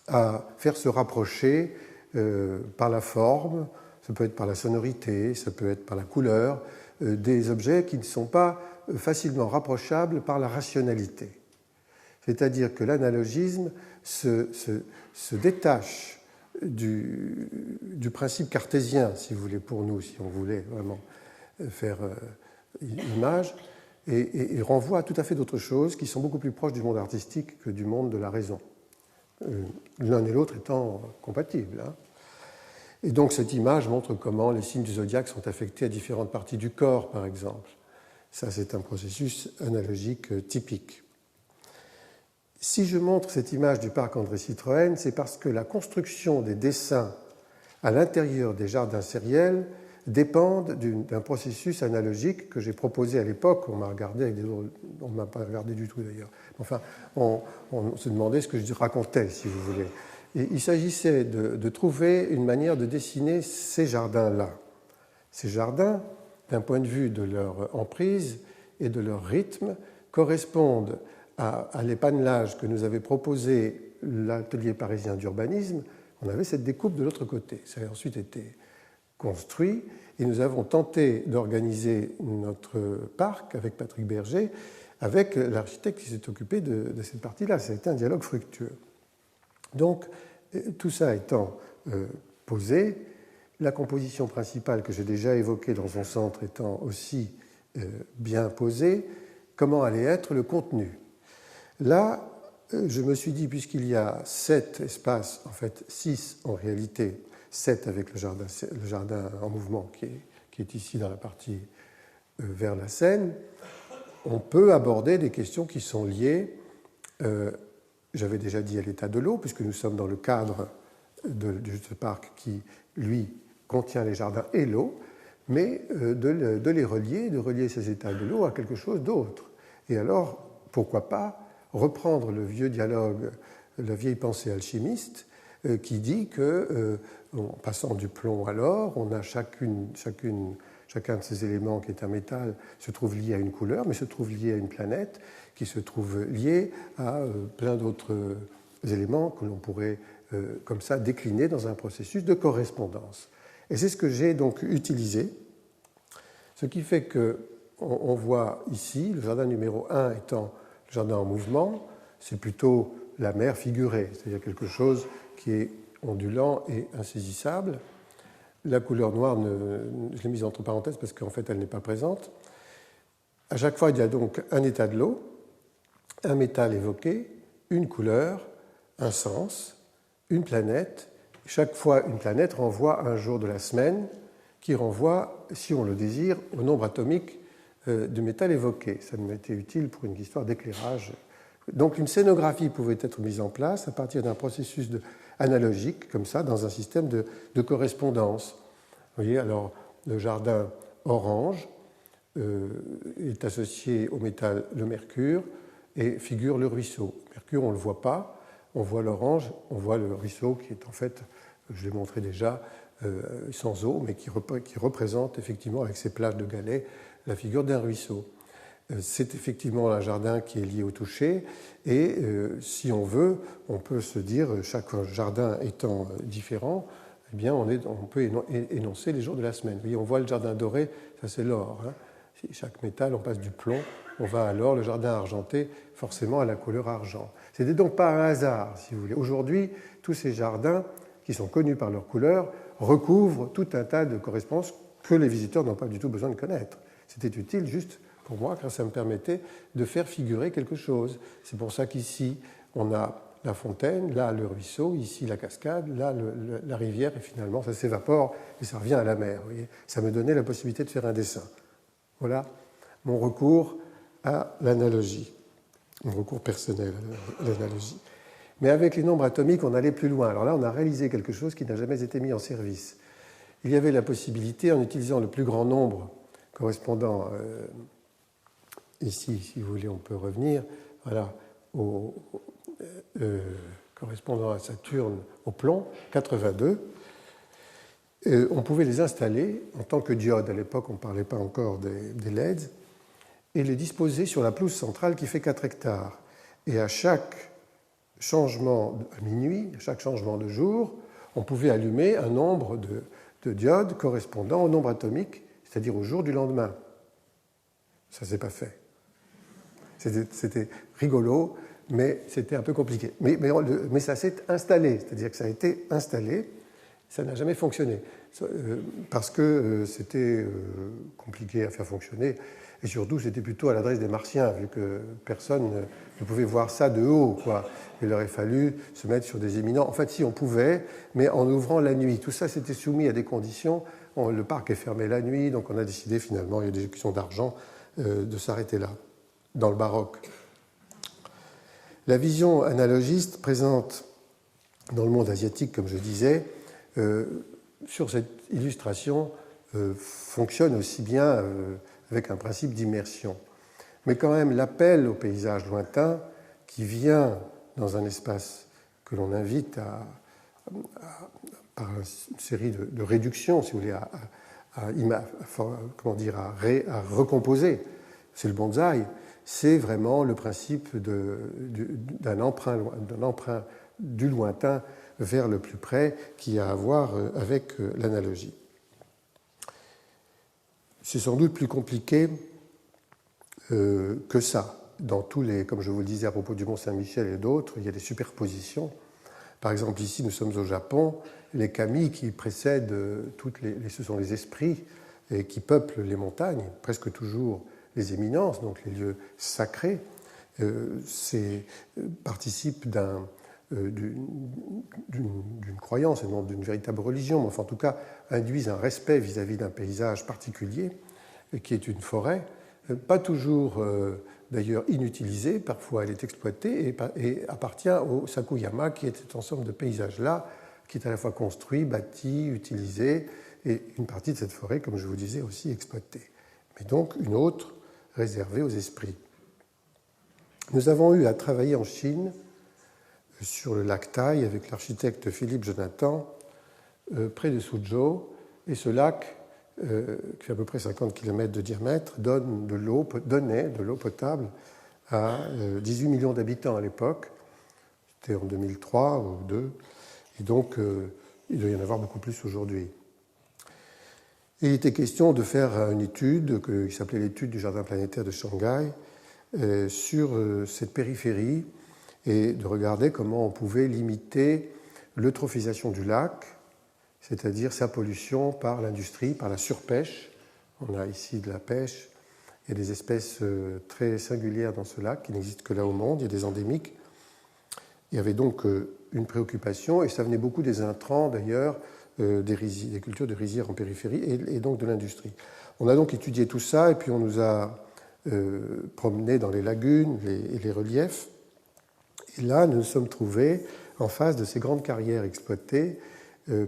à faire se rapprocher par la forme, ça peut être par la sonorité, ça peut être par la couleur, des objets qui ne sont pas facilement rapprochables par la rationalité. C'est-à-dire que l'analogisme se détache du principe cartésien, si vous voulez, pour nous, si on voulait vraiment faire image, et renvoie à tout à fait d'autres choses qui sont beaucoup plus proches du monde artistique que du monde de la raison. L'un et l'autre étant compatibles. Hein. Et donc cette image montre comment les signes du zodiaque sont affectés à différentes parties du corps, par exemple. Ça, c'est un processus analogique typique. Si je montre cette image du parc André Citroën, c'est parce que la construction des dessins à l'intérieur des jardins sériels dépendent d'un processus analogique que j'ai proposé à l'époque. On m'a regardé avec on ne m'a pas regardé du tout d'ailleurs. Enfin, on se demandait ce que je racontais, si vous voulez. Et il s'agissait de trouver une manière de dessiner ces jardins-là. Ces jardins, d'un point de vue de leur emprise et de leur rythme, correspondent à l'épanelage que nous avait proposé l'atelier parisien d'urbanisme. On avait cette découpe de l'autre côté. Ça a ensuite été construit et nous avons tenté d'organiser notre parc avec Patrick Berger, avec l'architecte qui s'est occupé de cette partie-là. Ça a été un dialogue fructueux. Donc, tout ça étant posé, la composition principale que j'ai déjà évoquée dans son centre étant aussi bien posée, comment allait être le contenu? Là, je me suis dit, puisqu'il y a 7 espaces, en fait 6 en réalité, 7 avec le jardin en mouvement qui est ici dans la partie vers la Seine, on peut aborder des questions qui sont liées, j'avais déjà dit, à l'état de l'eau, puisque nous sommes dans le cadre de ce parc qui, lui, contient les jardins et l'eau, mais de les relier, de relier ces états de l'eau à quelque chose d'autre. Et alors, pourquoi pas reprendre le vieux dialogue, la vieille pensée alchimiste, qui dit que, en passant du plomb à l'or, on a chacun de ces éléments qui est un métal se trouve lié à une couleur, mais se trouve lié à une planète, qui se trouve lié à plein d'autres éléments que l'on pourrait, comme ça, décliner dans un processus de correspondance. Et c'est ce que j'ai donc utilisé, ce qui fait qu'on voit ici, le jardin numéro 1 étant le jardin en mouvement, c'est plutôt la mer figurée, c'est-à-dire quelque chose qui est ondulant et insaisissable. La couleur noire, je l'ai mise entre parenthèses parce qu'en fait elle n'est pas présente. À chaque fois, il y a donc un état de l'eau, un métal évoqué, une couleur, un sens, une planète. Chaque fois, une planète renvoie à un jour de la semaine qui renvoie, si on le désire, au nombre atomique du métal évoqué. Ça nous était utile pour une histoire d'éclairage. Donc une scénographie pouvait être mise en place à partir d'un processus analogique, comme ça, dans un système de correspondance. Vous voyez, alors le jardin orange est associé au métal le mercure et figure le ruisseau. Le mercure, on ne le voit pas, on voit l'orange, on voit le ruisseau qui est en fait, je l'ai montré déjà, sans eau, mais qui représente effectivement, avec ses plages de galets, la figure d'un ruisseau. C'est effectivement un jardin qui est lié au toucher, et si on veut, on peut se dire, chaque jardin étant différent, eh bien on peut énoncer les jours de la semaine. Vous voyez, on voit le jardin doré, ça c'est l'or. Hein. Chaque métal, on passe du plomb, on va à l'or, le jardin argenté, forcément à la couleur argent. C'était donc pas un hasard, si vous voulez. Aujourd'hui, tous ces jardins, qui sont connus par leur couleur, recouvrent tout un tas de correspondances que les visiteurs n'ont pas du tout besoin de connaître. C'était utile juste pour moi, car ça me permettait de faire figurer quelque chose. C'est pour ça qu'ici, on a la fontaine, là le ruisseau, ici la cascade, là la rivière, et finalement ça s'évapore et ça revient à la mer. Vous voyez, ça me donnait la possibilité de faire un dessin. Voilà mon recours à l'analogie, mon recours personnel à l'analogie. Mais avec les nombres atomiques, on allait plus loin. Alors là, on a réalisé quelque chose qui n'a jamais été mis en service. Il y avait la possibilité, en utilisant le plus grand nombre correspondant, ici, si vous voulez, on peut revenir, voilà, correspondant à Saturne, au plomb, 82, on pouvait les installer en tant que diodes. À l'époque, on ne parlait pas encore des LEDs, et les disposer sur la pelouse centrale qui fait 4 hectares. Et à chaque changement à minuit, à chaque changement de jour, on pouvait allumer un nombre de diodes correspondant au nombre atomique, c'est-à-dire au jour du lendemain. Ça ne s'est pas fait. C'était rigolo, mais c'était un peu compliqué. Mais ça s'est installé, c'est-à-dire que ça a été installé, ça n'a jamais fonctionné, parce que c'était compliqué à faire fonctionner, et surtout c'était plutôt à l'adresse des Martiens, vu que personne ne pouvait voir ça de haut, quoi. Il aurait fallu se mettre sur des éminents. En fait, si on pouvait, mais en ouvrant la nuit. Tout ça, c'était soumis à des conditions. Le parc est fermé la nuit, donc on a décidé finalement, il y a des questions d'argent, de s'arrêter là, dans le baroque. La vision analogiste présente dans le monde asiatique, comme je disais, sur cette illustration, fonctionne aussi bien avec un principe d'immersion. Mais quand même, l'appel au paysage lointain qui vient dans un espace que l'on invite par une série de réductions, si vous voulez, à recomposer, c'est le bonsaï, c'est vraiment le principe d'un emprunt du lointain vers le plus près qui a à voir avec l'analogie. C'est sans doute plus compliqué que ça. Dans tous les, comme je vous le disais à propos du Mont Saint-Michel et d'autres, il y a des superpositions. Par exemple, ici, nous sommes au Japon. Les kami qui précèdent ce sont les esprits qui peuplent les montagnes, presque toujours les éminences, donc les lieux sacrés. participe d'une croyance et non d'une véritable religion, mais enfin, en tout cas induisent un respect vis-à-vis d'un paysage particulier, qui est une forêt, pas toujours d'ailleurs inutilisée, parfois elle est exploitée et appartient au Sakuyama, qui est cet ensemble de paysages-là, qui est à la fois construit, bâti, utilisé, et une partie de cette forêt, comme je vous disais, aussi exploitée. Mais donc une autre réservée aux esprits. Nous avons eu à travailler en Chine sur le lac Tai avec l'architecte Philippe Jonathan, près de Suzhou, et ce lac, qui fait à peu près 50 km de diamètre, donnait de l'eau potable à 18 millions d'habitants à l'époque. C'était en 2003 ou 2002, et donc il doit y en avoir beaucoup plus aujourd'hui. Et il était question de faire une étude qui s'appelait l'étude du jardin planétaire de Shanghai sur cette périphérie et de regarder comment on pouvait limiter l'eutrophisation du lac, c'est-à-dire sa pollution par l'industrie, par la surpêche. On a ici de la pêche. Il y a des espèces très singulières dans ce lac qui n'existent que là au monde. Il y a des endémiques. Il y avait donc une préoccupation, et ça venait beaucoup des intrants d'ailleurs, des cultures de rizières en périphérie et donc de l'industrie. On a donc étudié tout ça, et puis on nous a promené dans les lagunes et les reliefs. Et là, nous nous sommes trouvés en face de ces grandes carrières exploitées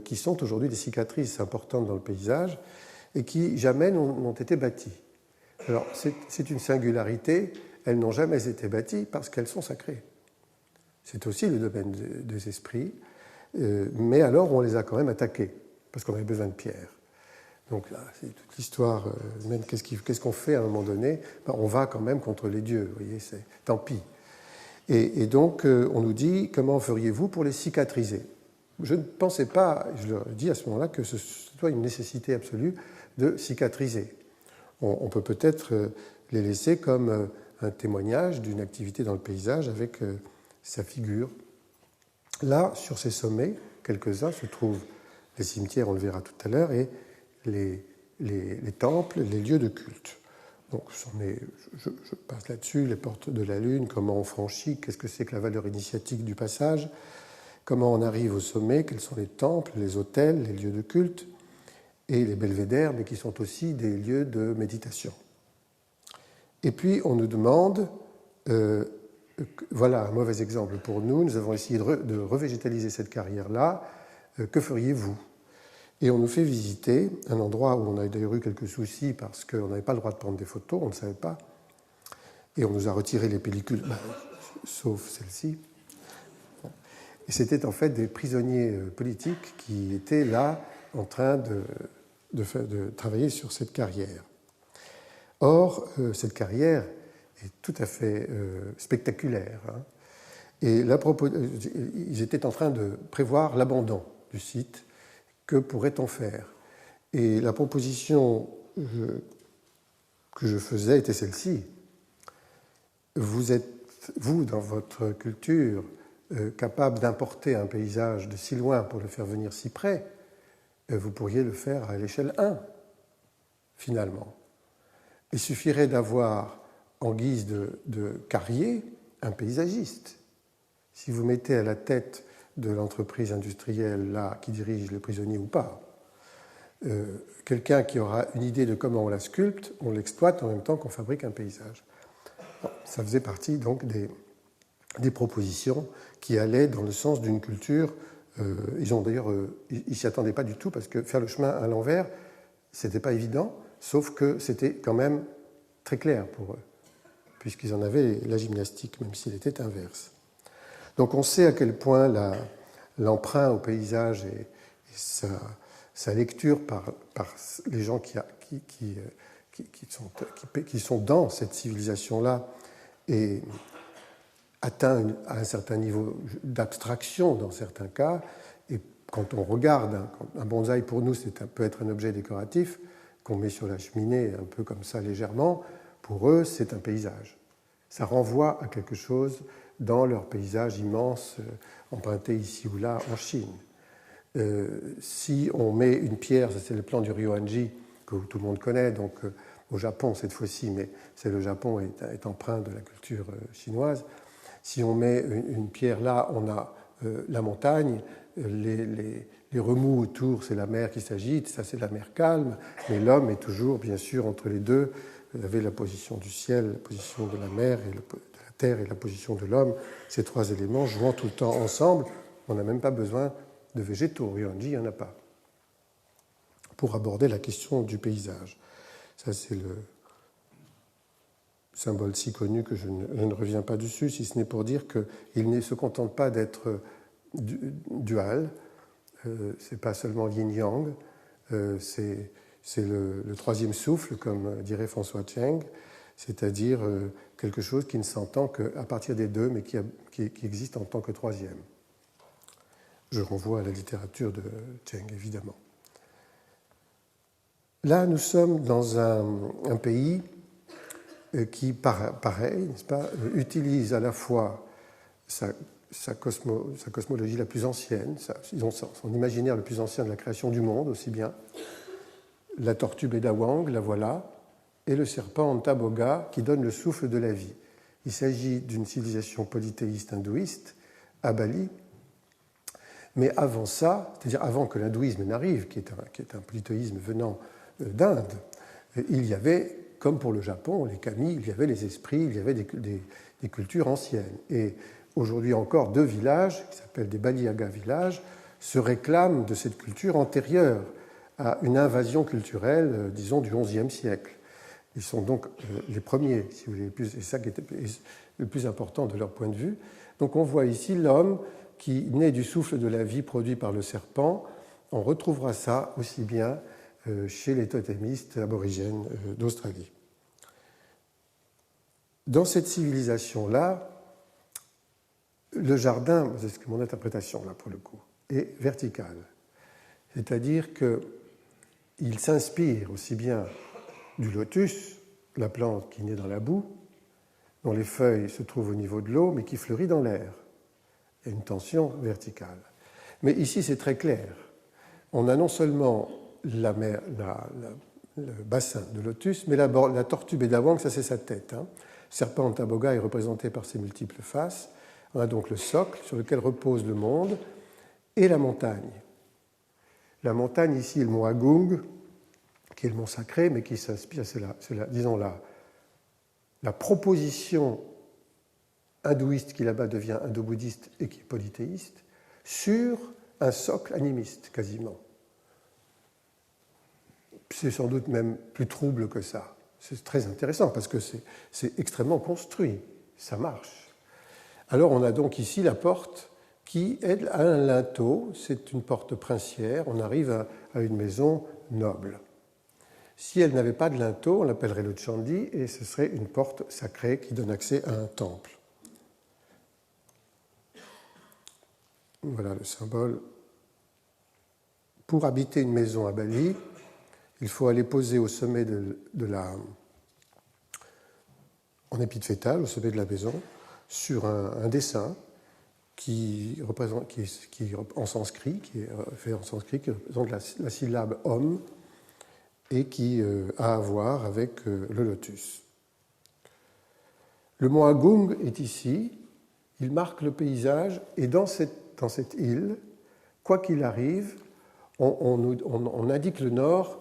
qui sont aujourd'hui des cicatrices importantes dans le paysage et qui jamais n'ont été bâties. Alors, c'est une singularité, elles n'ont jamais été bâties parce qu'elles sont sacrées. C'est aussi le domaine des esprits, mais alors on les a quand même attaquées parce qu'on avait besoin de pierres. Donc là, c'est toute l'histoire, même qu'est-ce qu'on fait à un moment donné? On va quand même contre les dieux, vous voyez, tant pis. Et donc, on nous dit, comment feriez-vous pour les cicatriser? Je ne pensais pas, je leur ai dit à ce moment-là, que ce soit une nécessité absolue de cicatriser. On peut peut-être les laisser comme un témoignage d'une activité dans le paysage avec sa figure. Là, sur ces sommets, quelques-uns se trouvent les cimetières, on le verra tout à l'heure, et les temples, les lieux de culte. Donc, je passe là-dessus, les portes de la Lune, comment on franchit, qu'est-ce que c'est que la valeur initiatique du passage, comment on arrive au sommet, quels sont les temples, les autels, les lieux de culte, et les belvédères, mais qui sont aussi des lieux de méditation. Et puis, on nous demande, voilà un mauvais exemple pour nous, nous avons essayé de revégétaliser cette carrière-là, que feriez-vous? Et on nous fait visiter un endroit où on a d'ailleurs eu quelques soucis parce qu'on n'avait pas le droit de prendre des photos, on ne savait pas. Et on nous a retiré les pellicules, sauf celle-ci. Et c'était en fait des prisonniers politiques qui étaient là en train de travailler sur cette carrière. Or, cette carrière est tout à fait spectaculaire. Hein. Et ils étaient en train de prévoir l'abandon du site. Que pourrait-on faire? Et la proposition que je faisais était celle-ci. Vous êtes, vous, dans votre culture, capable d'importer un paysage de si loin pour le faire venir si près, vous pourriez le faire à l'échelle 1, finalement. Il suffirait d'avoir, en guise de carrier, un paysagiste. Si vous mettez à la tête de l'entreprise industrielle là, qui dirige les prisonniers ou pas, quelqu'un qui aura une idée de comment on la sculpte, on l'exploite en même temps qu'on fabrique un paysage. Bon, ça faisait partie donc des propositions qui allaient dans le sens d'une culture. Ils ont d'ailleurs, ils s'y attendaient pas du tout parce que faire le chemin à l'envers, c'était pas évident, sauf que c'était quand même très clair pour eux, puisqu'ils en avaient la gymnastique, même s'il était inverse. Donc on sait à quel point l'emprunt au paysage et sa lecture par les gens qui sont dans cette civilisation-là et atteint à un certain niveau d'abstraction dans certains cas. Et quand on regarde, un bonsaï pour nous, peut être un objet décoratif qu'on met sur la cheminée un peu comme ça légèrement. Pour eux, c'est un paysage. Ça renvoie à quelque chose dans leur paysage immense emprunté ici ou là en Chine. Si on met une pierre, c'est le plan du Ryoanji que tout le monde connaît, donc au Japon cette fois-ci, mais c'est le Japon est empreint de la culture chinoise. Si on met une pierre là, on a la montagne, les remous autour, c'est la mer qui s'agite, ça c'est la mer calme, mais l'homme est toujours, bien sûr, entre les deux. Vous avez la position du ciel, la position de la mer, et de la terre et la position de l'homme, ces trois éléments jouant tout le temps ensemble. On n'a même pas besoin de végétaux, Ryonji, il n'y en a pas, pour aborder la question du paysage. Ça, c'est le symbole si connu que je ne reviens pas dessus, si ce n'est pour dire qu'il ne se contente pas d'être dual, c'est pas seulement yin-yang, c'est le troisième souffle, comme dirait François Cheng, c'est-à-dire quelque chose qui ne s'entend qu'à partir des deux, mais qui existe en tant que troisième. Je renvoie à la littérature de Cheng, évidemment. Là, nous sommes dans un pays qui, pareil, n'est-ce pas, utilise à la fois sa cosmologie la plus ancienne, son imaginaire le plus ancien de la création du monde aussi bien, la tortue Bedawang, la voilà, et le serpent Antaboga qui donne le souffle de la vie. Il s'agit d'une civilisation polythéiste hindouiste à Bali, mais avant ça, c'est-à-dire avant que l'hindouisme n'arrive, qui est un polythéisme venant d'Inde, il y avait, comme pour le Japon, les kami, il y avait les esprits, il y avait des cultures anciennes. Et aujourd'hui encore, deux villages, qui s'appellent des Baliyaga villages, se réclament de cette culture antérieure à une invasion culturelle, disons, du XIe siècle. Ils sont donc les premiers, si vous voulez, c'est ça qui était le plus important de leur point de vue. Donc on voit ici l'homme qui naît du souffle de la vie produit par le serpent. On retrouvera ça aussi bien chez les totémistes aborigènes d'Australie. Dans cette civilisation-là, le jardin, c'est mon interprétation là pour le coup, est vertical. C'est-à-dire qu'il s'inspire aussi bien du lotus, la plante qui naît dans la boue, dont les feuilles se trouvent au niveau de l'eau, mais qui fleurit dans l'air. Il y a une tension verticale. Mais ici, c'est très clair. On a non seulement le bassin de lotus, mais la tortue Bedawang, ça c'est sa tête. Serpent Antaboga est représenté par ses multiples faces. On a donc le socle sur lequel repose le monde et la montagne. La montagne ici est le mont Agung, qui est le mont sacré, mais qui s'inspire, disons la proposition hindouiste qui là-bas devient indo-bouddhiste et qui est polythéiste, sur un socle animiste quasiment. C'est sans doute même plus trouble que ça. C'est très intéressant parce que c'est extrêmement construit, ça marche. Alors on a donc ici la porte qui est à un linteau, c'est une porte princière, on arrive à une maison noble. Si elle n'avait pas de linteau, on l'appellerait le chandi et ce serait une porte sacrée qui donne accès à un temple. Voilà le symbole. Pour habiter une maison à Bali, il faut aller poser au sommet en épide fétale, au sommet de la maison, sur un dessin qui est en sanskrit, qui est fait en sanskrit, qui représente la syllabe Om et qui a à voir avec le lotus. Le mont Agung est ici, il marque le paysage et dans cette île, quoi qu'il arrive, on indique le nord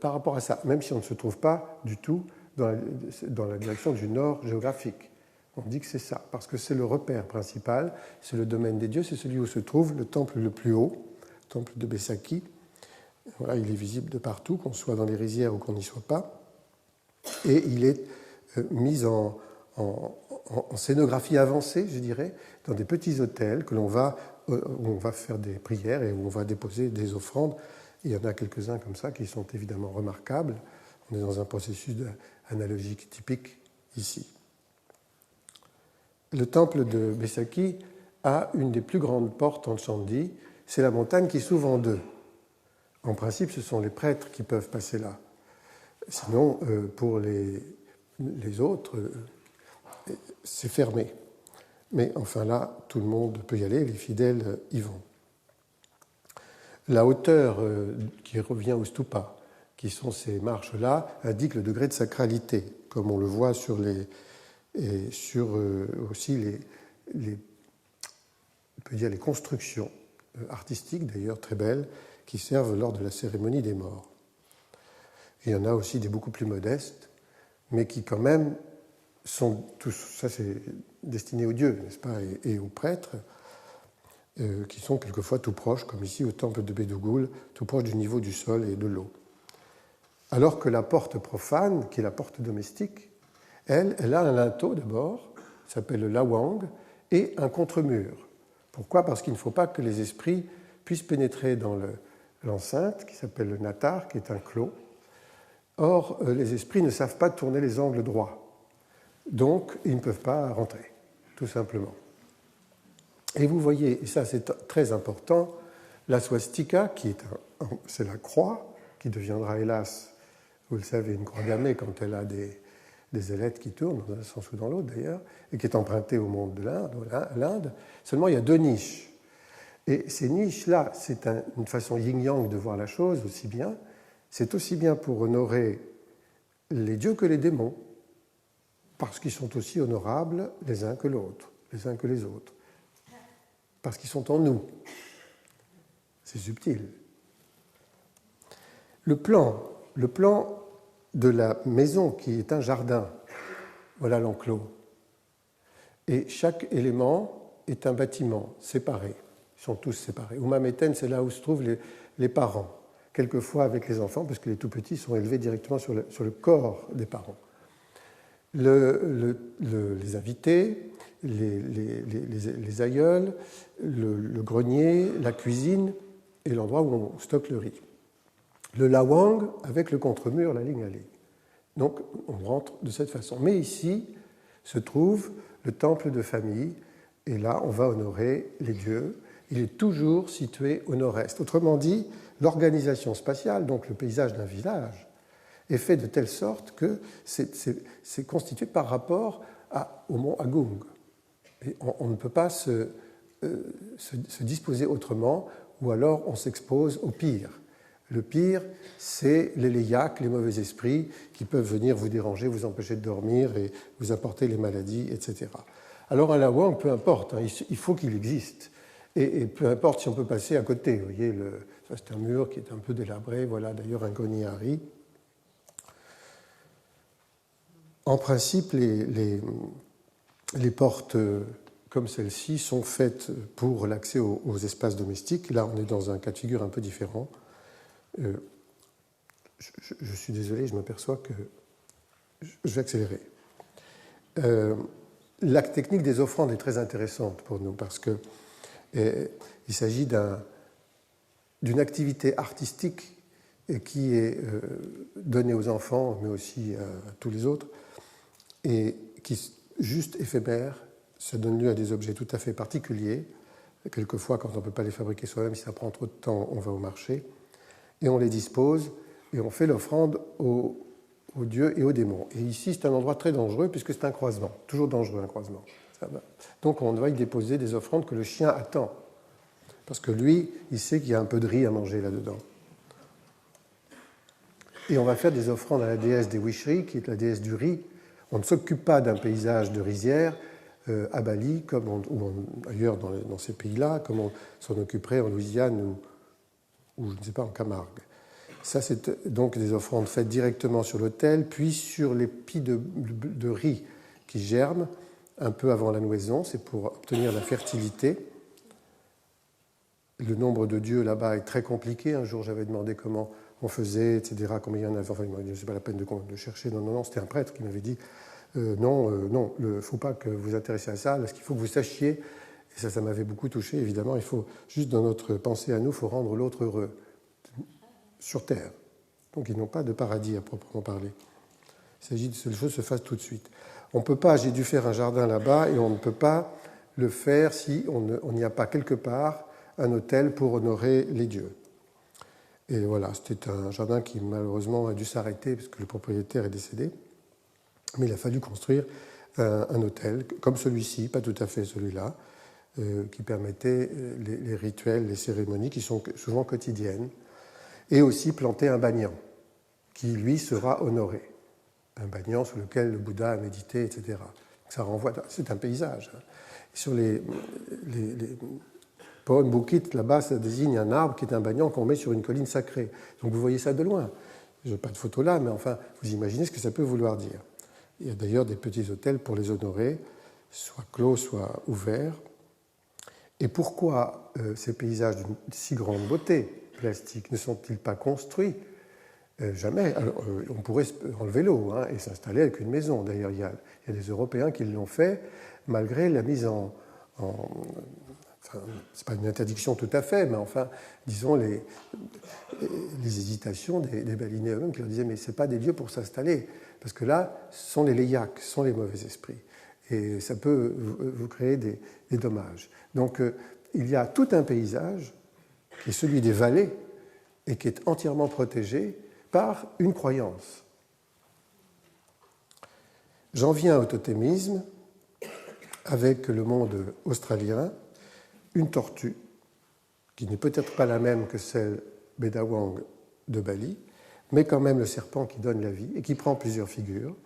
par rapport à ça, même si on ne se trouve pas du tout dans la direction du nord géographique. On dit que c'est ça, parce que c'est le repère principal, c'est le domaine des dieux, c'est celui où se trouve le temple le plus haut, le temple de Besaki. Voilà, il est visible de partout, qu'on soit dans les rizières ou qu'on n'y soit pas. Et il est mis en scénographie avancée, je dirais, dans des petits hôtels où on va faire des prières et où on va déposer des offrandes. Il y en a quelques-uns comme ça qui sont évidemment remarquables. On est dans un processus analogique typique ici. Le temple de Besaki a une des plus grandes portes en Chandi. C'est la montagne qui s'ouvre en deux. En principe, ce sont les prêtres qui peuvent passer là. Sinon, pour les autres, c'est fermé. Mais enfin là, tout le monde peut y aller, les fidèles y vont. La hauteur qui revient au stupa, qui sont ces marches-là, indiquent le degré de sacralité, comme on le voit sur aussi on peut dire les constructions artistiques, d'ailleurs très belles, qui servent lors de la cérémonie des morts. Et il y en a aussi des beaucoup plus modestes, mais qui quand même sont tous, ça c'est destiné aux dieux, n'est-ce pas, et aux prêtres, qui sont quelquefois tout proches, comme ici au temple de Bédougoul, tout proche du niveau du sol et de l'eau. Alors que la porte profane, qui est la porte domestique, elle a un linteau d'abord, qui s'appelle le lawang, et un contre-mur. Pourquoi ? Parce qu'il ne faut pas que les esprits puissent pénétrer dans l'enceinte, qui s'appelle le natar, qui est un clos. Or, les esprits ne savent pas tourner les angles droits. Donc, ils ne peuvent pas rentrer, tout simplement. Et vous voyez, et ça c'est très important, la swastika, c'est la croix, qui deviendra hélas, vous le savez, une croix gammée quand elle a des ailettes qui tournent, dans un sens ou dans l'autre d'ailleurs, et qui est empruntée au monde de l'Inde. Seulement, il y a 2 niches. Et ces niches-là, c'est une façon yin-yang de voir la chose aussi bien. C'est aussi bien pour honorer les dieux que les démons, parce qu'ils sont aussi honorables les uns que les autres, parce qu'ils sont en nous. C'est subtil. Le plan de la maison qui est un jardin, voilà l'enclos. Et chaque élément est un bâtiment séparé. Ils sont tous séparés. Umameten, c'est là où se trouvent les parents, quelquefois avec les enfants, parce que les tout-petits sont élevés directement sur le corps des parents. Les invités, les aïeuls, le grenier, la cuisine et l'endroit où on stocke le riz. Le lawang avec le contre-mur, la ligne à ligne. Donc on rentre de cette façon. Mais ici se trouve le temple de famille, et là on va honorer les dieux. Il est toujours situé au nord-est. Autrement dit, l'organisation spatiale, donc le paysage d'un village, est fait de telle sorte que c'est constitué par rapport au mont Agung. Et on ne peut pas se disposer autrement, ou alors on s'expose au pire. Le pire, c'est les léiaques, les mauvais esprits, qui peuvent venir vous déranger, vous empêcher de dormir et vous apporter les maladies, etc. Alors un lawang, peu importe, il faut qu'il existe. Et peu importe si on peut passer à côté. Vous voyez, ça c'est un mur qui est un peu délabré, voilà d'ailleurs un goniari. En principe, les portes comme celle-ci sont faites pour l'accès aux espaces domestiques. Là, on est dans un cas de figure un peu différent. Je suis désolé, je m'aperçois que je vais accélérer. La technique des offrandes est très intéressante pour nous parce qu'il s'agit d'une activité artistique qui est donnée aux enfants, mais aussi à tous les autres, et qui est juste éphémère. Ça donne lieu à des objets tout à fait particuliers. Quelquefois, quand on ne peut pas les fabriquer soi-même, si ça prend trop de temps, on va au marché. Et on les dispose, et on fait l'offrande aux dieux et aux démons. Et ici, c'est un endroit très dangereux, puisque c'est un croisement. Toujours dangereux, un croisement. Donc, on doit y déposer des offrandes que le chien attend. Parce que lui, il sait qu'il y a un peu de riz à manger là-dedans. Et on va faire des offrandes à la déesse des Wishri, qui est la déesse du riz. On ne s'occupe pas d'un paysage de rizière à Bali, ou ailleurs dans ces pays-là, comme on s'en occuperait en Louisiane ou je ne sais pas, en Camargue. Ça, c'est donc des offrandes faites directement sur l'autel, puis sur les pis de riz qui germent un peu avant la nouaison. C'est pour obtenir la fertilité. Le nombre de dieux là-bas est très compliqué. Un jour, j'avais demandé comment on faisait, etc., combien il y en avait. Enfin, il m'a dit, c'est pas la peine de chercher. Non, c'était un prêtre qui m'avait dit, non, il ne faut pas que vous vous intéressiez à ça. Ce qu'il faut que vous sachiez, et ça m'avait beaucoup touché, évidemment, il faut, juste dans notre pensée à nous, il faut rendre l'autre heureux, sur terre. Donc ils n'ont pas de paradis à proprement parler. Il s'agit que les choses se fassent tout de suite. On ne peut pas, j'ai dû faire un jardin là-bas, et on ne peut pas le faire si on n'y a pas quelque part un autel pour honorer les dieux. Et voilà, c'était un jardin qui malheureusement a dû s'arrêter parce que le propriétaire est décédé. Mais il a fallu construire un autel, comme celui-ci, pas tout à fait celui-là, qui permettait les rituels, les cérémonies qui sont souvent quotidiennes, et aussi planter un banyan. qui, lui, sera honoré. Un banyan sous lequel le Bouddha a médité, etc. Ça renvoie, c'est un paysage. Sur les poèmes Bukit, là-bas, ça désigne un arbre qui est un banyan qu'on met sur une colline sacrée. Donc vous voyez ça de loin. Je n'ai pas de photo là, mais enfin, vous imaginez ce que ça peut vouloir dire. Il y a d'ailleurs des petits hôtels pour les honorer, soit clos, soit ouverts. Et pourquoi ces paysages d'une si grande beauté plastique ne sont-ils pas construits? Jamais. Alors, on pourrait enlever l'eau et s'installer avec une maison. D'ailleurs, il y a des Européens qui l'ont fait, malgré la mise en enfin, c'est pas une interdiction tout à fait, mais enfin, disons, les hésitations des balinais eux-mêmes qui leur disaient mais ce n'est pas des lieux pour s'installer, parce que là, ce sont les léiaques, ce sont les mauvais esprits. Et ça peut vous créer des dommages. Donc, il y a tout un paysage, qui est celui des vallées, et qui est entièrement protégé par une croyance. J'en viens au totémisme avec le monde australien, une tortue, qui n'est peut-être pas la même que celle Bedawang de Bali, mais quand même le serpent qui donne la vie et qui prend plusieurs figures.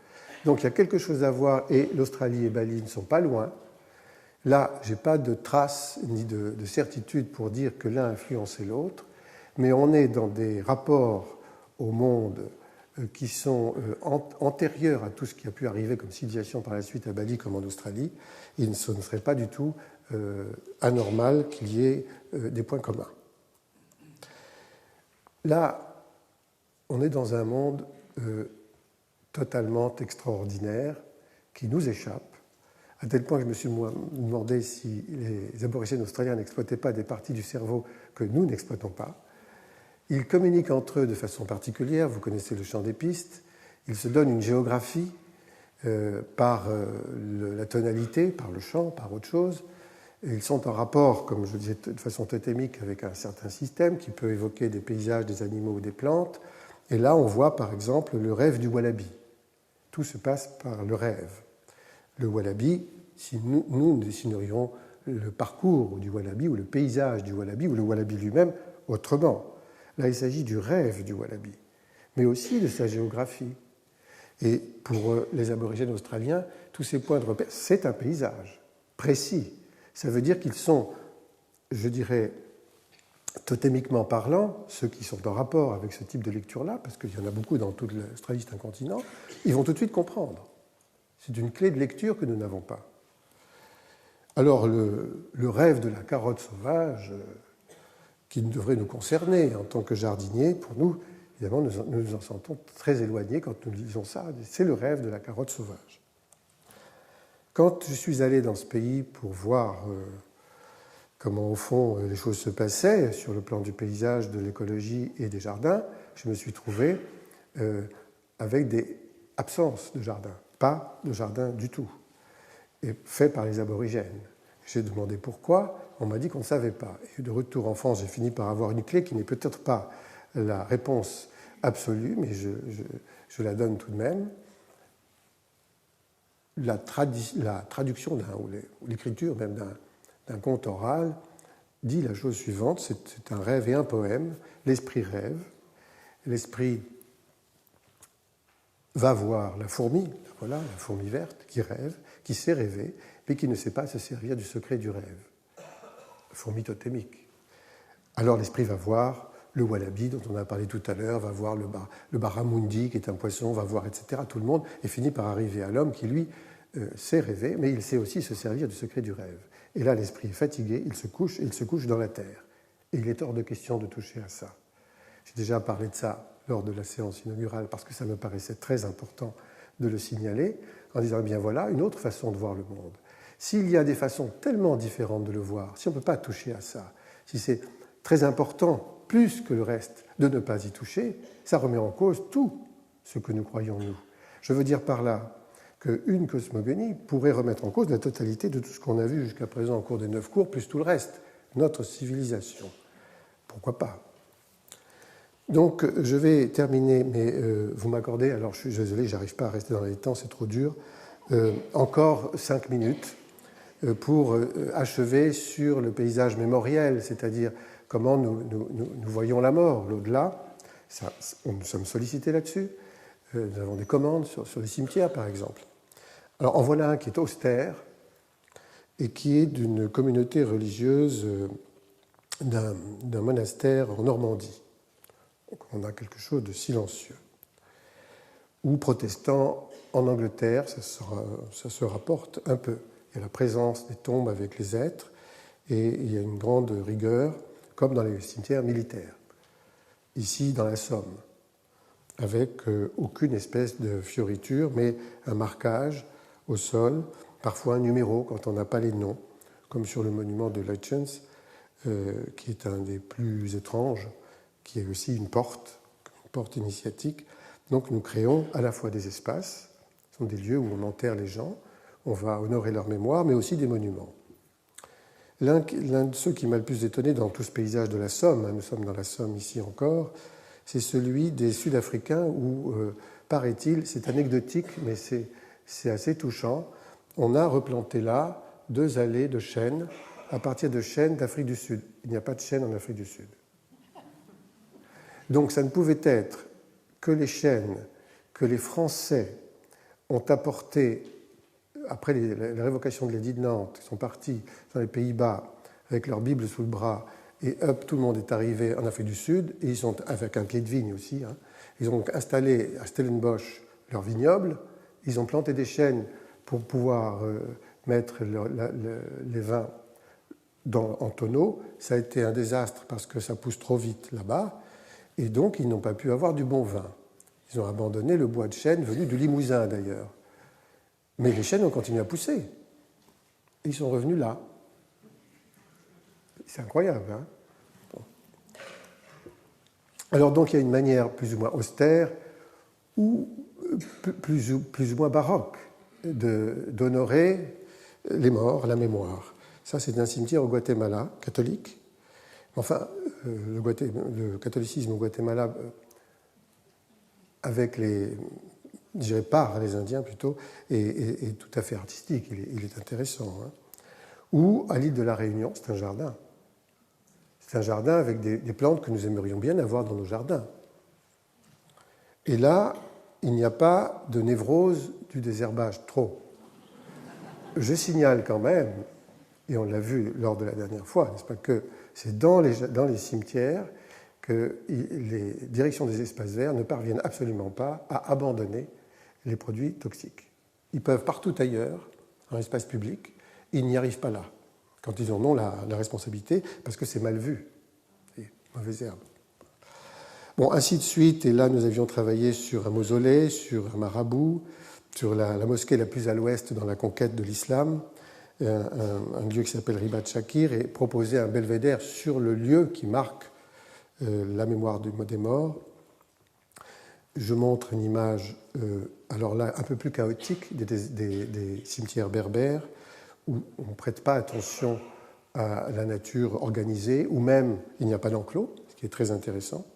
Donc il y a quelque chose à voir et l'Australie et Bali ne sont pas loin. Là, je n'ai pas de traces ni de certitude pour dire que l'un influençait l'autre, mais on est dans des rapports au monde qui sont antérieurs à tout ce qui a pu arriver comme civilisation par la suite à Bali comme en Australie. Et ce ne serait pas du tout anormal qu'il y ait des points communs. Là, on est dans un monde totalement extraordinaire qui nous échappe, à tel point que je me suis demandé si les aborigènes australiens n'exploitaient pas des parties du cerveau que nous n'exploitons pas. Ils communiquent entre eux de façon particulière, vous connaissez le champ des pistes, ils se donnent une géographie par la tonalité, par le chant, par autre chose. Et ils sont en rapport, comme je le disais, de façon totémique avec un certain système qui peut évoquer des paysages, des animaux ou des plantes. Et là, on voit par exemple le rêve du wallaby. Tout se passe par le rêve. Le wallaby, si nous dessinerions le parcours du wallaby ou le paysage du wallaby ou le wallaby lui-même autrement. Là, il s'agit du rêve du wallaby, mais aussi de sa géographie. Et pour les aborigènes australiens, tous ces points de repère, c'est un paysage précis. Ça veut dire qu'ils sont, je dirais, totémiquement parlant, ceux qui sont en rapport avec ce type de lecture-là, parce qu'il y en a beaucoup dans toute l'Australie, c'est un continent, ils vont tout de suite comprendre. C'est une clé de lecture que nous n'avons pas. Alors, le rêve de la carotte sauvage, qui devrait nous concerner en tant que jardiniers, pour nous, évidemment, nous nous en sentons très éloignés quand nous lisons ça. C'est le rêve de la carotte sauvage. Quand je suis allé dans ce pays pour voir comment, au fond, les choses se passaient sur le plan du paysage, de l'écologie et des jardins, je me suis trouvé avec des absences de jardin, pas de jardin du tout, et fait par les aborigènes. J'ai demandé pourquoi, on m'a dit qu'on ne savait pas. Et de retour en France, j'ai fini par avoir une clé qui n'est peut-être pas la réponse absolue, mais je la donne tout de même. La traduction ou l'écriture même d'un conte oral dit la chose suivante, c'est un rêve et un poème. L'esprit rêve, l'esprit va voir la fourmi, voilà, la fourmi verte qui rêve, qui sait rêver, mais qui ne sait pas se servir du secret du rêve. Fourmi totémique. Alors l'esprit va voir le wallaby dont on a parlé tout à l'heure, va voir le barramundi qui est un poisson, va voir, etc. Tout le monde et finit par arriver à l'homme qui, lui, sait rêver, mais il sait aussi se servir du secret du rêve. Et là, l'esprit est fatigué, il se couche, et il se couche dans la terre. Et il est hors de question de toucher à ça. J'ai déjà parlé de ça lors de la séance inaugurale parce que ça me paraissait très important de le signaler, en disant, eh bien voilà, une autre façon de voir le monde. S'il y a des façons tellement différentes de le voir, si on ne peut pas toucher à ça, si c'est très important, plus que le reste, de ne pas y toucher, ça remet en cause tout ce que nous croyons nous. Je veux dire par là qu'une cosmogonie pourrait remettre en cause la totalité de tout ce qu'on a vu jusqu'à présent au cours des 9 cours, plus tout le reste, notre civilisation. Pourquoi pas ? Donc, je vais terminer, mais vous m'accordez, alors je suis désolé, je n'arrive pas à rester dans les temps, c'est trop dur, encore 5 minutes pour achever sur le paysage mémoriel, c'est-à-dire comment nous voyons la mort, l'au-delà, Nous sommes sollicités là-dessus. Nous avons des commandes sur les cimetières, par exemple. Alors, en voilà un qui est austère et qui est d'une communauté religieuse d'un monastère en Normandie. Donc, on a quelque chose de silencieux. Ou protestant en Angleterre, ça se rapporte un peu. Il y a la présence des tombes avec les êtres et il y a une grande rigueur, comme dans les cimetières militaires. Ici, dans la Somme, avec aucune espèce de fioriture, mais un marquage au sol, parfois un numéro quand on n'a pas les noms, comme sur le monument de Lutjens, qui est un des plus étranges, qui est aussi une porte initiatique. Donc nous créons à la fois des espaces, ce sont des lieux où on enterre les gens, on va honorer leur mémoire, mais aussi des monuments. L'un de ceux qui m'a le plus étonné dans tout ce paysage de la Somme, nous sommes dans la Somme ici encore, c'est celui des Sud-Africains où, paraît-il, c'est anecdotique, mais c'est assez touchant, on a replanté là 2 allées de chênes à partir de chênes d'Afrique du Sud. Il n'y a pas de chênes en Afrique du Sud. Donc ça ne pouvait être que les chênes que les Français ont apportés après la révocation de l'édit de Nantes. Ils sont partis dans les Pays-Bas avec leur Bible sous le bras et hop, tout le monde est arrivé en Afrique du Sud et ils sont avec un pied de vigne aussi. Ils ont installé à Stellenbosch leur vignoble, ils ont planté des chênes pour pouvoir mettre les vins en tonneaux. Ça a été un désastre parce que ça pousse trop vite là-bas et donc ils n'ont pas pu avoir du bon vin. Ils ont abandonné le bois de chêne venu du Limousin d'ailleurs. Mais les chênes ont continué à pousser. Ils sont revenus là. C'est incroyable, hein? Bon. Alors donc il y a une manière plus ou moins austère ou plus ou moins baroque d'honorer les morts, la mémoire. Ça, c'est un cimetière au Guatemala, catholique. Enfin, le catholicisme au Guatemala, avec les, je dirais par les Indiens plutôt, est tout à fait artistique, il est intéressant. Hein. Ou à l'île de la Réunion, c'est un jardin. C'est un jardin avec des plantes que nous aimerions bien avoir dans nos jardins. Et là, il n'y a pas de névrose du désherbage, trop. Je signale quand même, et on l'a vu lors de la dernière fois, n'est-ce pas, que c'est dans les cimetières que les directions des espaces verts ne parviennent absolument pas à abandonner les produits toxiques. Ils peuvent partout ailleurs, dans l'espace public, ils n'y arrivent pas là, quand ils en ont la responsabilité, parce que c'est mal vu, c'est mauvaise herbe. Bon, ainsi de suite, et là nous avions travaillé sur un mausolée, sur un marabout, sur la mosquée la plus à l'ouest dans la conquête de l'islam, un lieu qui s'appelle Ribat Shakir, et proposer un belvédère sur le lieu qui marque la mémoire des morts. Je montre une image, alors là, un peu plus chaotique, des cimetières berbères, où on ne prête pas attention à la nature organisée, ou même il n'y a pas d'enclos, ce qui est très intéressant,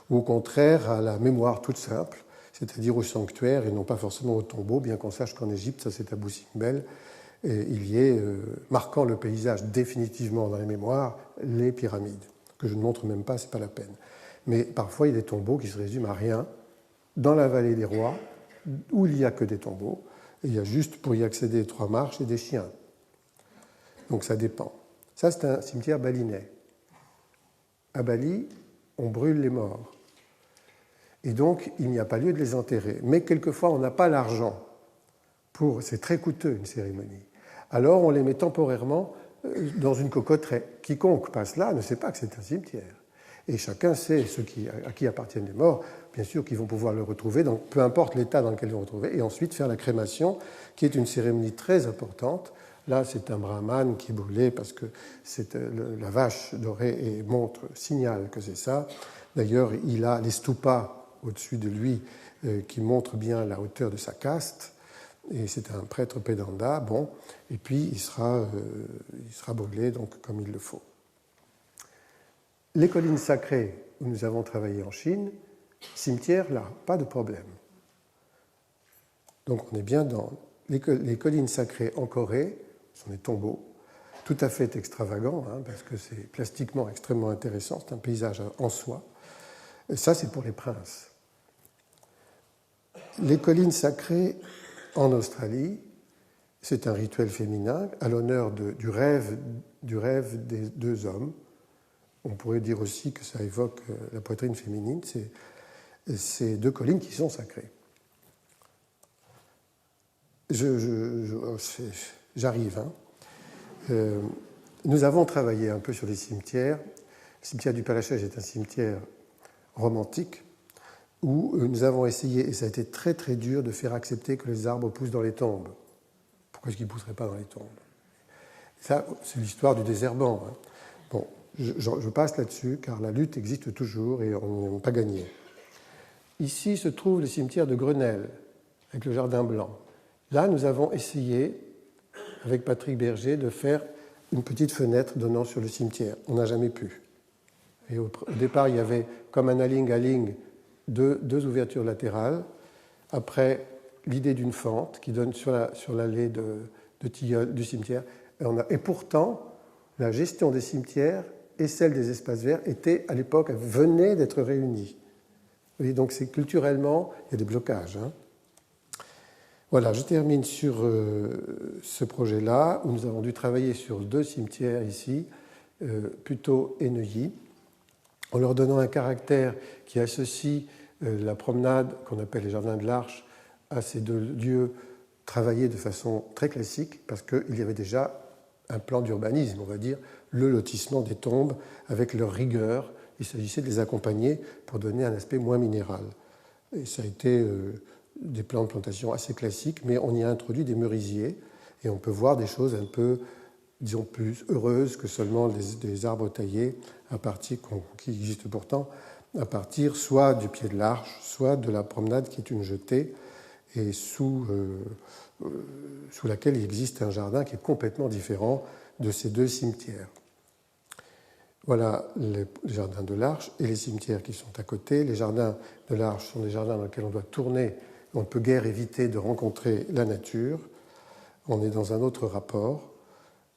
ou au contraire à la mémoire toute simple, c'est-à-dire au sanctuaire et non pas forcément au tombeau, bien qu'on sache qu'en Égypte, ça c'est Abou Simbel, il y est, marquant le paysage définitivement dans les mémoires, les pyramides, que je ne montre même pas, ce n'est pas la peine. Mais parfois, il y a des tombeaux qui se résument à rien, dans la vallée des rois, où il n'y a que des tombeaux, et il y a juste pour y accéder 3 marches et des chiens. Donc ça dépend. Ça, c'est un cimetière balinais. À Bali, on brûle les morts. Et donc, il n'y a pas lieu de les enterrer. Mais quelquefois, on n'a pas l'argent c'est très coûteux, une cérémonie. Alors, on les met temporairement dans une cocoterie. Quiconque passe là ne sait pas que c'est un cimetière. Et chacun sait, à qui appartiennent les morts, bien sûr qu'ils vont pouvoir le retrouver, donc peu importe l'état dans lequel ils vont le retrouver, et ensuite faire la crémation, qui est une cérémonie très importante. Là, c'est un brahman qui est brûlé parce que c'est la vache dorée et signale que c'est ça. D'ailleurs, il a les stupas au-dessus de lui qui montrent bien la hauteur de sa caste. Et c'est un prêtre pédanda, bon, et puis il sera brûlé donc comme il le faut. Les collines sacrées où nous avons travaillé en Chine, cimetière, là, pas de problème. Donc on est bien dans les collines sacrées en Corée, ce sont des tombeaux, tout à fait extravagants, hein, parce que c'est plastiquement extrêmement intéressant, c'est un paysage en soi. Ça, c'est pour les princes. Les collines sacrées en Australie, c'est un rituel féminin à l'honneur du rêve des deux hommes. On pourrait dire aussi que ça évoque la poitrine féminine. C'est ces deux collines qui sont sacrées. J'arrive. Nous avons travaillé un peu sur les cimetières. Le cimetière du Père-Lachaise est un cimetière romantique où nous avons essayé, et ça a été très très dur, de faire accepter que les arbres poussent dans les tombes. Pourquoi est-ce qu'ils ne pousseraient pas dans les tombes? Ça, c'est l'histoire du désherbant. Bon, je passe là-dessus, car la lutte existe toujours et on n'a pas gagné. Ici se trouve le cimetière de Grenelle, avec le jardin blanc. Là, nous avons essayé, avec Patrick Berger, de faire une petite fenêtre donnant sur le cimetière. On n'a jamais pu. Et au départ, il y avait, comme un aling-aling, deux ouvertures latérales. Après, l'idée d'une fente qui donne sur l'allée de tilleul du cimetière. Et pourtant, la gestion des cimetières et celle des espaces verts étaient, à l'époque, venaient d'être réunies. Vous voyez, donc c'est culturellement, il y a des blocages. Voilà, je termine sur ce projet-là, où nous avons dû travailler sur deux cimetières ici, plutôt et Neuilly, en leur donnant un caractère qui associe la promenade, qu'on appelle les jardins de l'Arche, à ces deux lieux travaillés de façon très classique, parce qu'il y avait déjà un plan d'urbanisme, on va dire, le lotissement des tombes avec leur rigueur. Il s'agissait de les accompagner pour donner un aspect moins minéral. Et ça a été des plans de plantation assez classiques, mais on y a introduit des merisiers, et on peut voir des choses un peu, disons, plus heureuses que seulement des arbres taillés, à partir, qui existent pourtant, à partir soit du pied de l'Arche, soit de la promenade qui est une jetée, et sous laquelle il existe un jardin qui est complètement différent de ces deux cimetières. Voilà les jardins de l'Arche et les cimetières qui sont à côté. Les jardins de l'Arche sont des jardins dans lesquels on doit tourner, on ne peut guère éviter de rencontrer la nature. On est dans un autre rapport,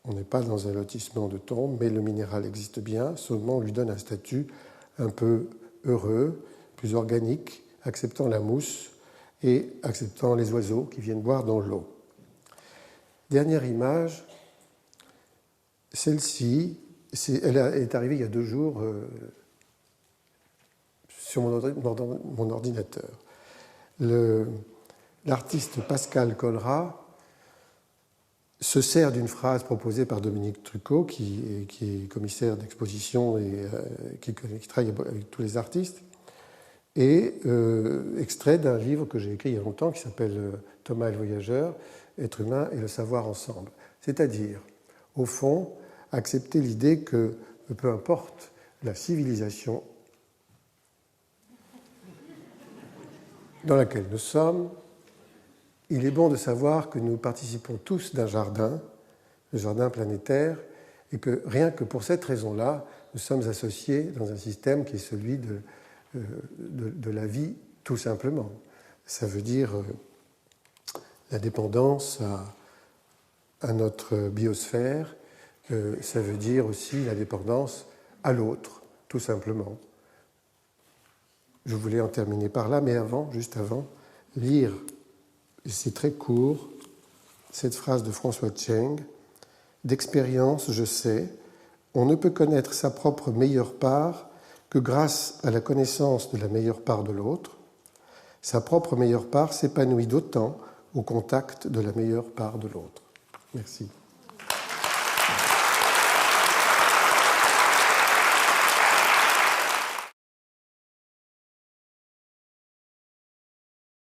on n'est pas dans un lotissement de tombes, mais le minéral existe bien, seulement on lui donne un statut un peu heureux, plus organique, acceptant la mousse et acceptant les oiseaux qui viennent boire dans l'eau. Dernière image, celle-ci, elle est arrivée il y a 2 jours sur mon ordinateur. L'artiste Pascal Colrat se sert d'une phrase proposée par Dominique Trucot, qui est commissaire d'exposition et qui travaille avec tous les artistes, et extrait d'un livre que j'ai écrit il y a longtemps qui s'appelle Thomas et le voyageur, Être humain et le savoir ensemble. C'est-à-dire, au fond, accepter l'idée que peu importe la civilisation dans laquelle nous sommes, il est bon de savoir que nous participons tous d'un jardin, le jardin planétaire, et que rien que pour cette raison-là, nous sommes associés dans un système qui est celui de la vie, tout simplement. Ça veut dire la dépendance à notre biosphère, ça veut dire aussi la dépendance à l'autre, tout simplement. Je voulais en terminer par là, mais juste avant, lire, et c'est très court, cette phrase de François Tcheng. « D'expérience, je sais, on ne peut connaître sa propre meilleure part que grâce à la connaissance de la meilleure part de l'autre. Sa propre meilleure part s'épanouit d'autant au contact de la meilleure part de l'autre. » Merci.